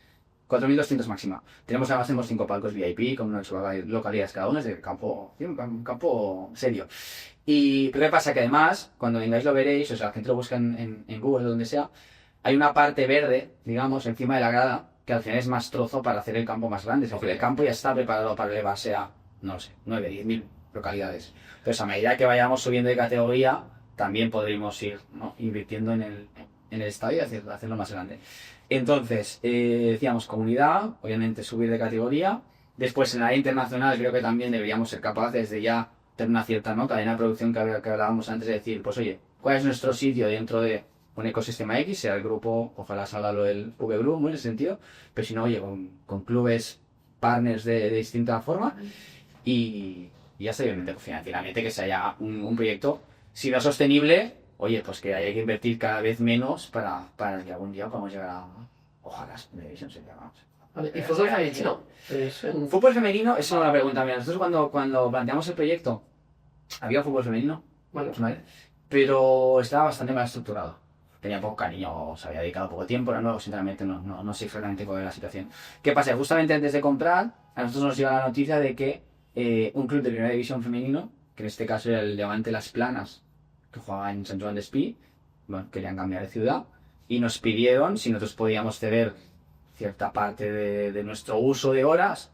4.200 máxima. Además 5 palcos VIP con unas localidades cada uno, es de campo, sí, un campo serio. Pero ¿qué pasa? Que además, cuando vengáis lo veréis, o sea, la gente lo busca en Google o donde sea, hay una parte verde, digamos, encima de la grada, que al final es más trozo para hacer el campo más grande. Es decir, el campo ya está preparado para elevarse a, no sé, 9, 10.000 localidades. Entonces, a medida que vayamos subiendo de categoría, también podremos ir, ¿no?, invirtiendo en el estadio y hacerlo más grande. Entonces, decíamos comunidad, obviamente subir de categoría. Después, en la internacional, creo que también deberíamos ser capaces de ya tener una cierta, ¿no?, cadena de producción que hablábamos antes, de decir, pues oye, ¿cuál es nuestro sitio dentro de un ecosistema X? Sea el grupo, ojalá salga lo del V Group, ¿no?, en ese sentido, pero si no, oye, con clubes, partners de distinta forma, y ya está, obviamente, pues, financieramente que sea un proyecto, si no sostenible, oye, pues que haya que invertir cada vez menos para que algún día podamos llegar a, ojalá, Division sería, vamos. Vale, ¿y fútbol femenino? Es un- Fútbol femenino, es una pregunta. Mira, nosotros cuando planteamos el proyecto, había fútbol femenino, Bueno, ¿vale? Pero estaba bastante mal estructurado. Tenía poco cariño, se había dedicado poco tiempo, ahora nuevo, sinceramente no sé exactamente cuál es la situación. ¿Qué pasa? Justamente antes de comprar, a nosotros nos llega la noticia de que un club de primera división femenino, que en este caso era el Levante Las Planas, que jugaba en Sant Joan d'Espí, bueno, querían cambiar de ciudad, y nos pidieron si nosotros podíamos ceder cierta parte de nuestro uso de horas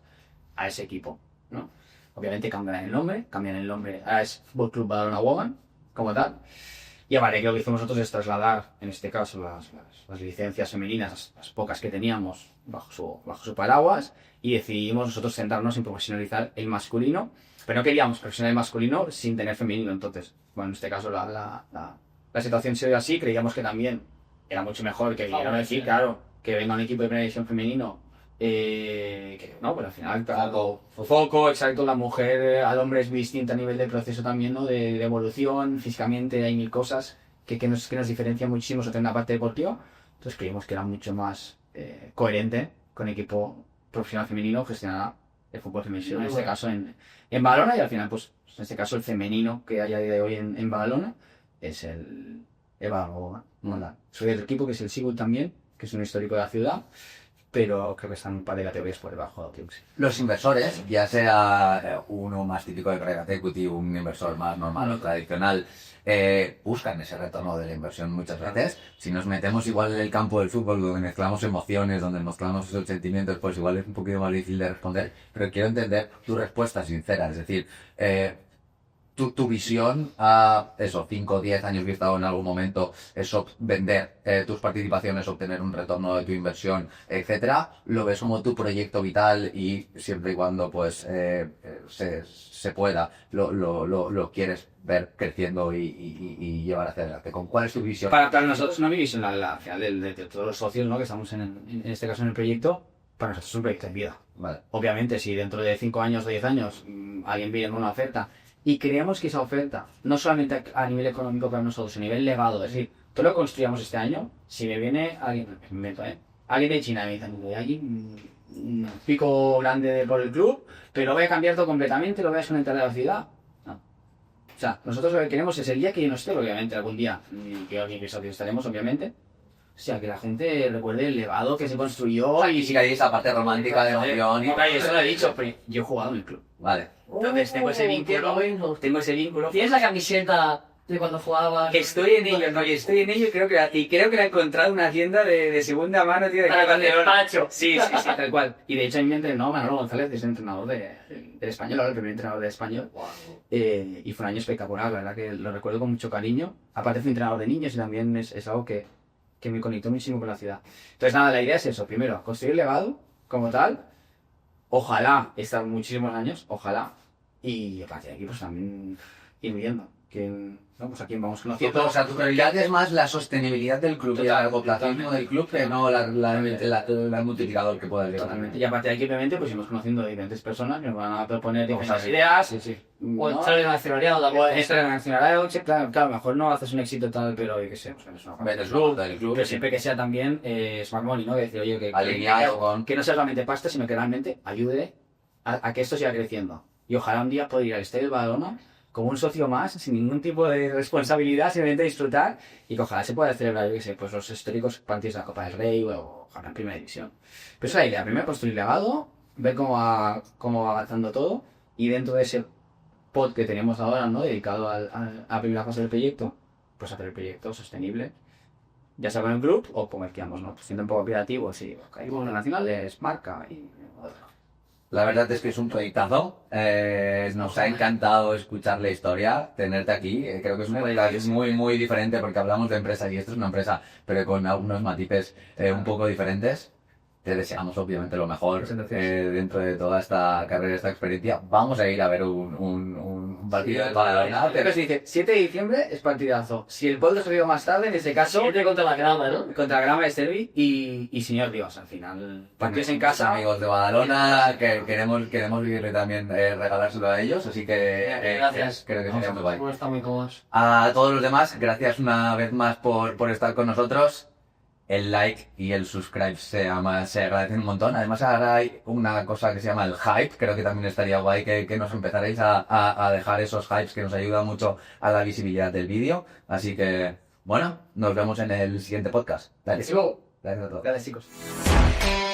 a ese equipo, ¿no? Obviamente cambian el nombre, ahora es Fútbol Club Badalona Woman, como tal. Y aparte, que lo que hicimos nosotros es trasladar, en este caso, las licencias femeninas, las pocas que teníamos, bajo su paraguas, y decidimos nosotros centrarnos en profesionalizar el masculino, pero no queríamos profesionalizar el masculino sin tener femenino. Entonces, bueno, en este caso la situación se dio así, creíamos que también era mucho mejor que viniera decir, claro, que venga un equipo de primera división femenino, que no, pues al final, foco, exacto, la mujer al hombre es muy distinta a nivel de proceso también, ¿no?, de evolución, físicamente hay mil cosas que nos diferencian muchísimo sobre una parte deportiva. Entonces creímos que era mucho más coherente con equipo profesional femenino gestionar el fútbol femenino, en este caso en Badalona, y al final, pues en este caso el femenino que hay a día de hoy en Badalona es el Badalona. Soy del equipo que es el Sigul también, que es un histórico de la ciudad, pero creo que están un par de categorías por debajo de Otiux. Los inversores, ya sea uno más típico de private equity, un inversor más normal o tradicional, buscan ese retorno de la inversión muchas veces. Si nos metemos igual en el campo del fútbol, donde mezclamos emociones, donde mezclamos esos sentimientos, pues igual es un poquito más difícil de responder, pero quiero entender tu respuesta sincera, es decir, tu visión a eso, 5 o 10 años vista en algún momento, es vender tus participaciones, obtener un retorno de tu inversión, etcétera, lo ves como tu proyecto vital y siempre y cuando pues se pueda, lo quieres ver creciendo y llevar hacia adelante. ¿Cuál es tu visión? Para nosotros, no mi visión, al final de todos los socios, ¿no?, que estamos en este caso en el proyecto, para nosotros es un proyecto en vida. Vale. Obviamente, si dentro de 5 años o 10 años alguien viene con una oferta y creemos que esa oferta, no solamente a nivel económico para nosotros, a nivel legado, es decir, todo lo que construyamos este año, si me viene alguien, me invento, alguien de China y me dice, hay un pico grande por el club, pero lo voy a cambiar todo completamente, lo voy a desconectar de la ciudad. No. O sea, nosotros lo que queremos es el día que yo no esté, obviamente, algún día, que algún episodio estaremos, obviamente. O sea, que la gente recuerde el legado que se construyó Y sí que hay esa parte romántica de emoción. No, claro, eso lo he dicho, pero yo he jugado en el club. Vale. Entonces tengo ese vínculo. ¿Tienes la camiseta de cuando jugabas? Que estoy en ello, no, y estoy en ello y creo que la he encontrado en una tienda de segunda mano, tío, de Ah, con Calderón. despacho. Sí, tal cual. Y de hecho a mí me entrenó Manolo González, es entrenador del Español, ahora el primer entrenador del Español. Y fue un año espectacular, la verdad que lo recuerdo con mucho cariño. Aparte fue entrenador de niños y también es algo que me conectó muchísimo con la ciudad. Entonces nada, la idea es eso, primero, construir legado como tal. Ojalá estar muchísimos años, ojalá. Y a partir de aquí pues también ir viendo pues a quién vamos conociendo. O sea, tu prioridad es más la sostenibilidad del club y el largoplacismo del club que no el multiplicador que pueda llegar. Totalmente. Y a partir de aquí, obviamente, pues iremos conociendo diferentes personas que nos van a proponer diferentes Cosas. ideas. Sí. O entrar en la nacionalidad también. O extra nacional, claro, a lo mejor no haces un éxito tal, pero yo qué sé, pues es una Ver el club, del club. pero siempre que sea también smart money, ¿no? Que decir, oye, Alineado con- que no sea solamente pasta, sino que realmente ayude a que esto siga creciendo. Y ojalá un día poder ir al Estadio del Badalona como un socio más, sin ningún tipo de responsabilidad, simplemente disfrutar y que ojalá se pueda celebrar, yo qué sé, pues los históricos partidos de la Copa del Rey o ojalá en Primera División. Pero esa es la idea, primero construir legado, ver cómo va avanzando todo y dentro de ese pod que tenemos ahora, ¿no? Dedicado a la primera fase del proyecto, pues hacer el proyecto sostenible, ya sea con el club o como decíamos, ¿no? Pues siendo un poco creativos y caímos en nacionales, marca y... La verdad es que es un proyectazo. Nos ha encantado escuchar la historia, tenerte aquí. Creo que es un podcast muy, muy diferente porque hablamos de empresa y esto es una empresa, pero con algunos matices un poco diferentes. Te deseamos obviamente lo mejor dentro de toda esta carrera, esta experiencia. Vamos a ir a ver un partido de Badalona. Pero se dice, 7 de diciembre es partidazo. Si el podcast se vio más tarde, en ese caso, 7 contra la grama, ¿no? contra Grama de Servi y señor Dios, al final. Partidos en casa. Amigos de Badalona, que queremos vivirlo y también regalárselo a ellos, así que Gracias. creo que sería muy guay. No está muy cómodos. A todos los demás, gracias una vez más por estar con nosotros. El like y el subscribe se agradecen un montón. Además ahora hay una cosa que se llama el hype. Creo que también estaría guay que nos empezarais a dejar esos hypes que nos ayudan mucho a la visibilidad del vídeo. Así que, bueno, nos vemos en el siguiente podcast. Gracias a todos. Gracias, chicos.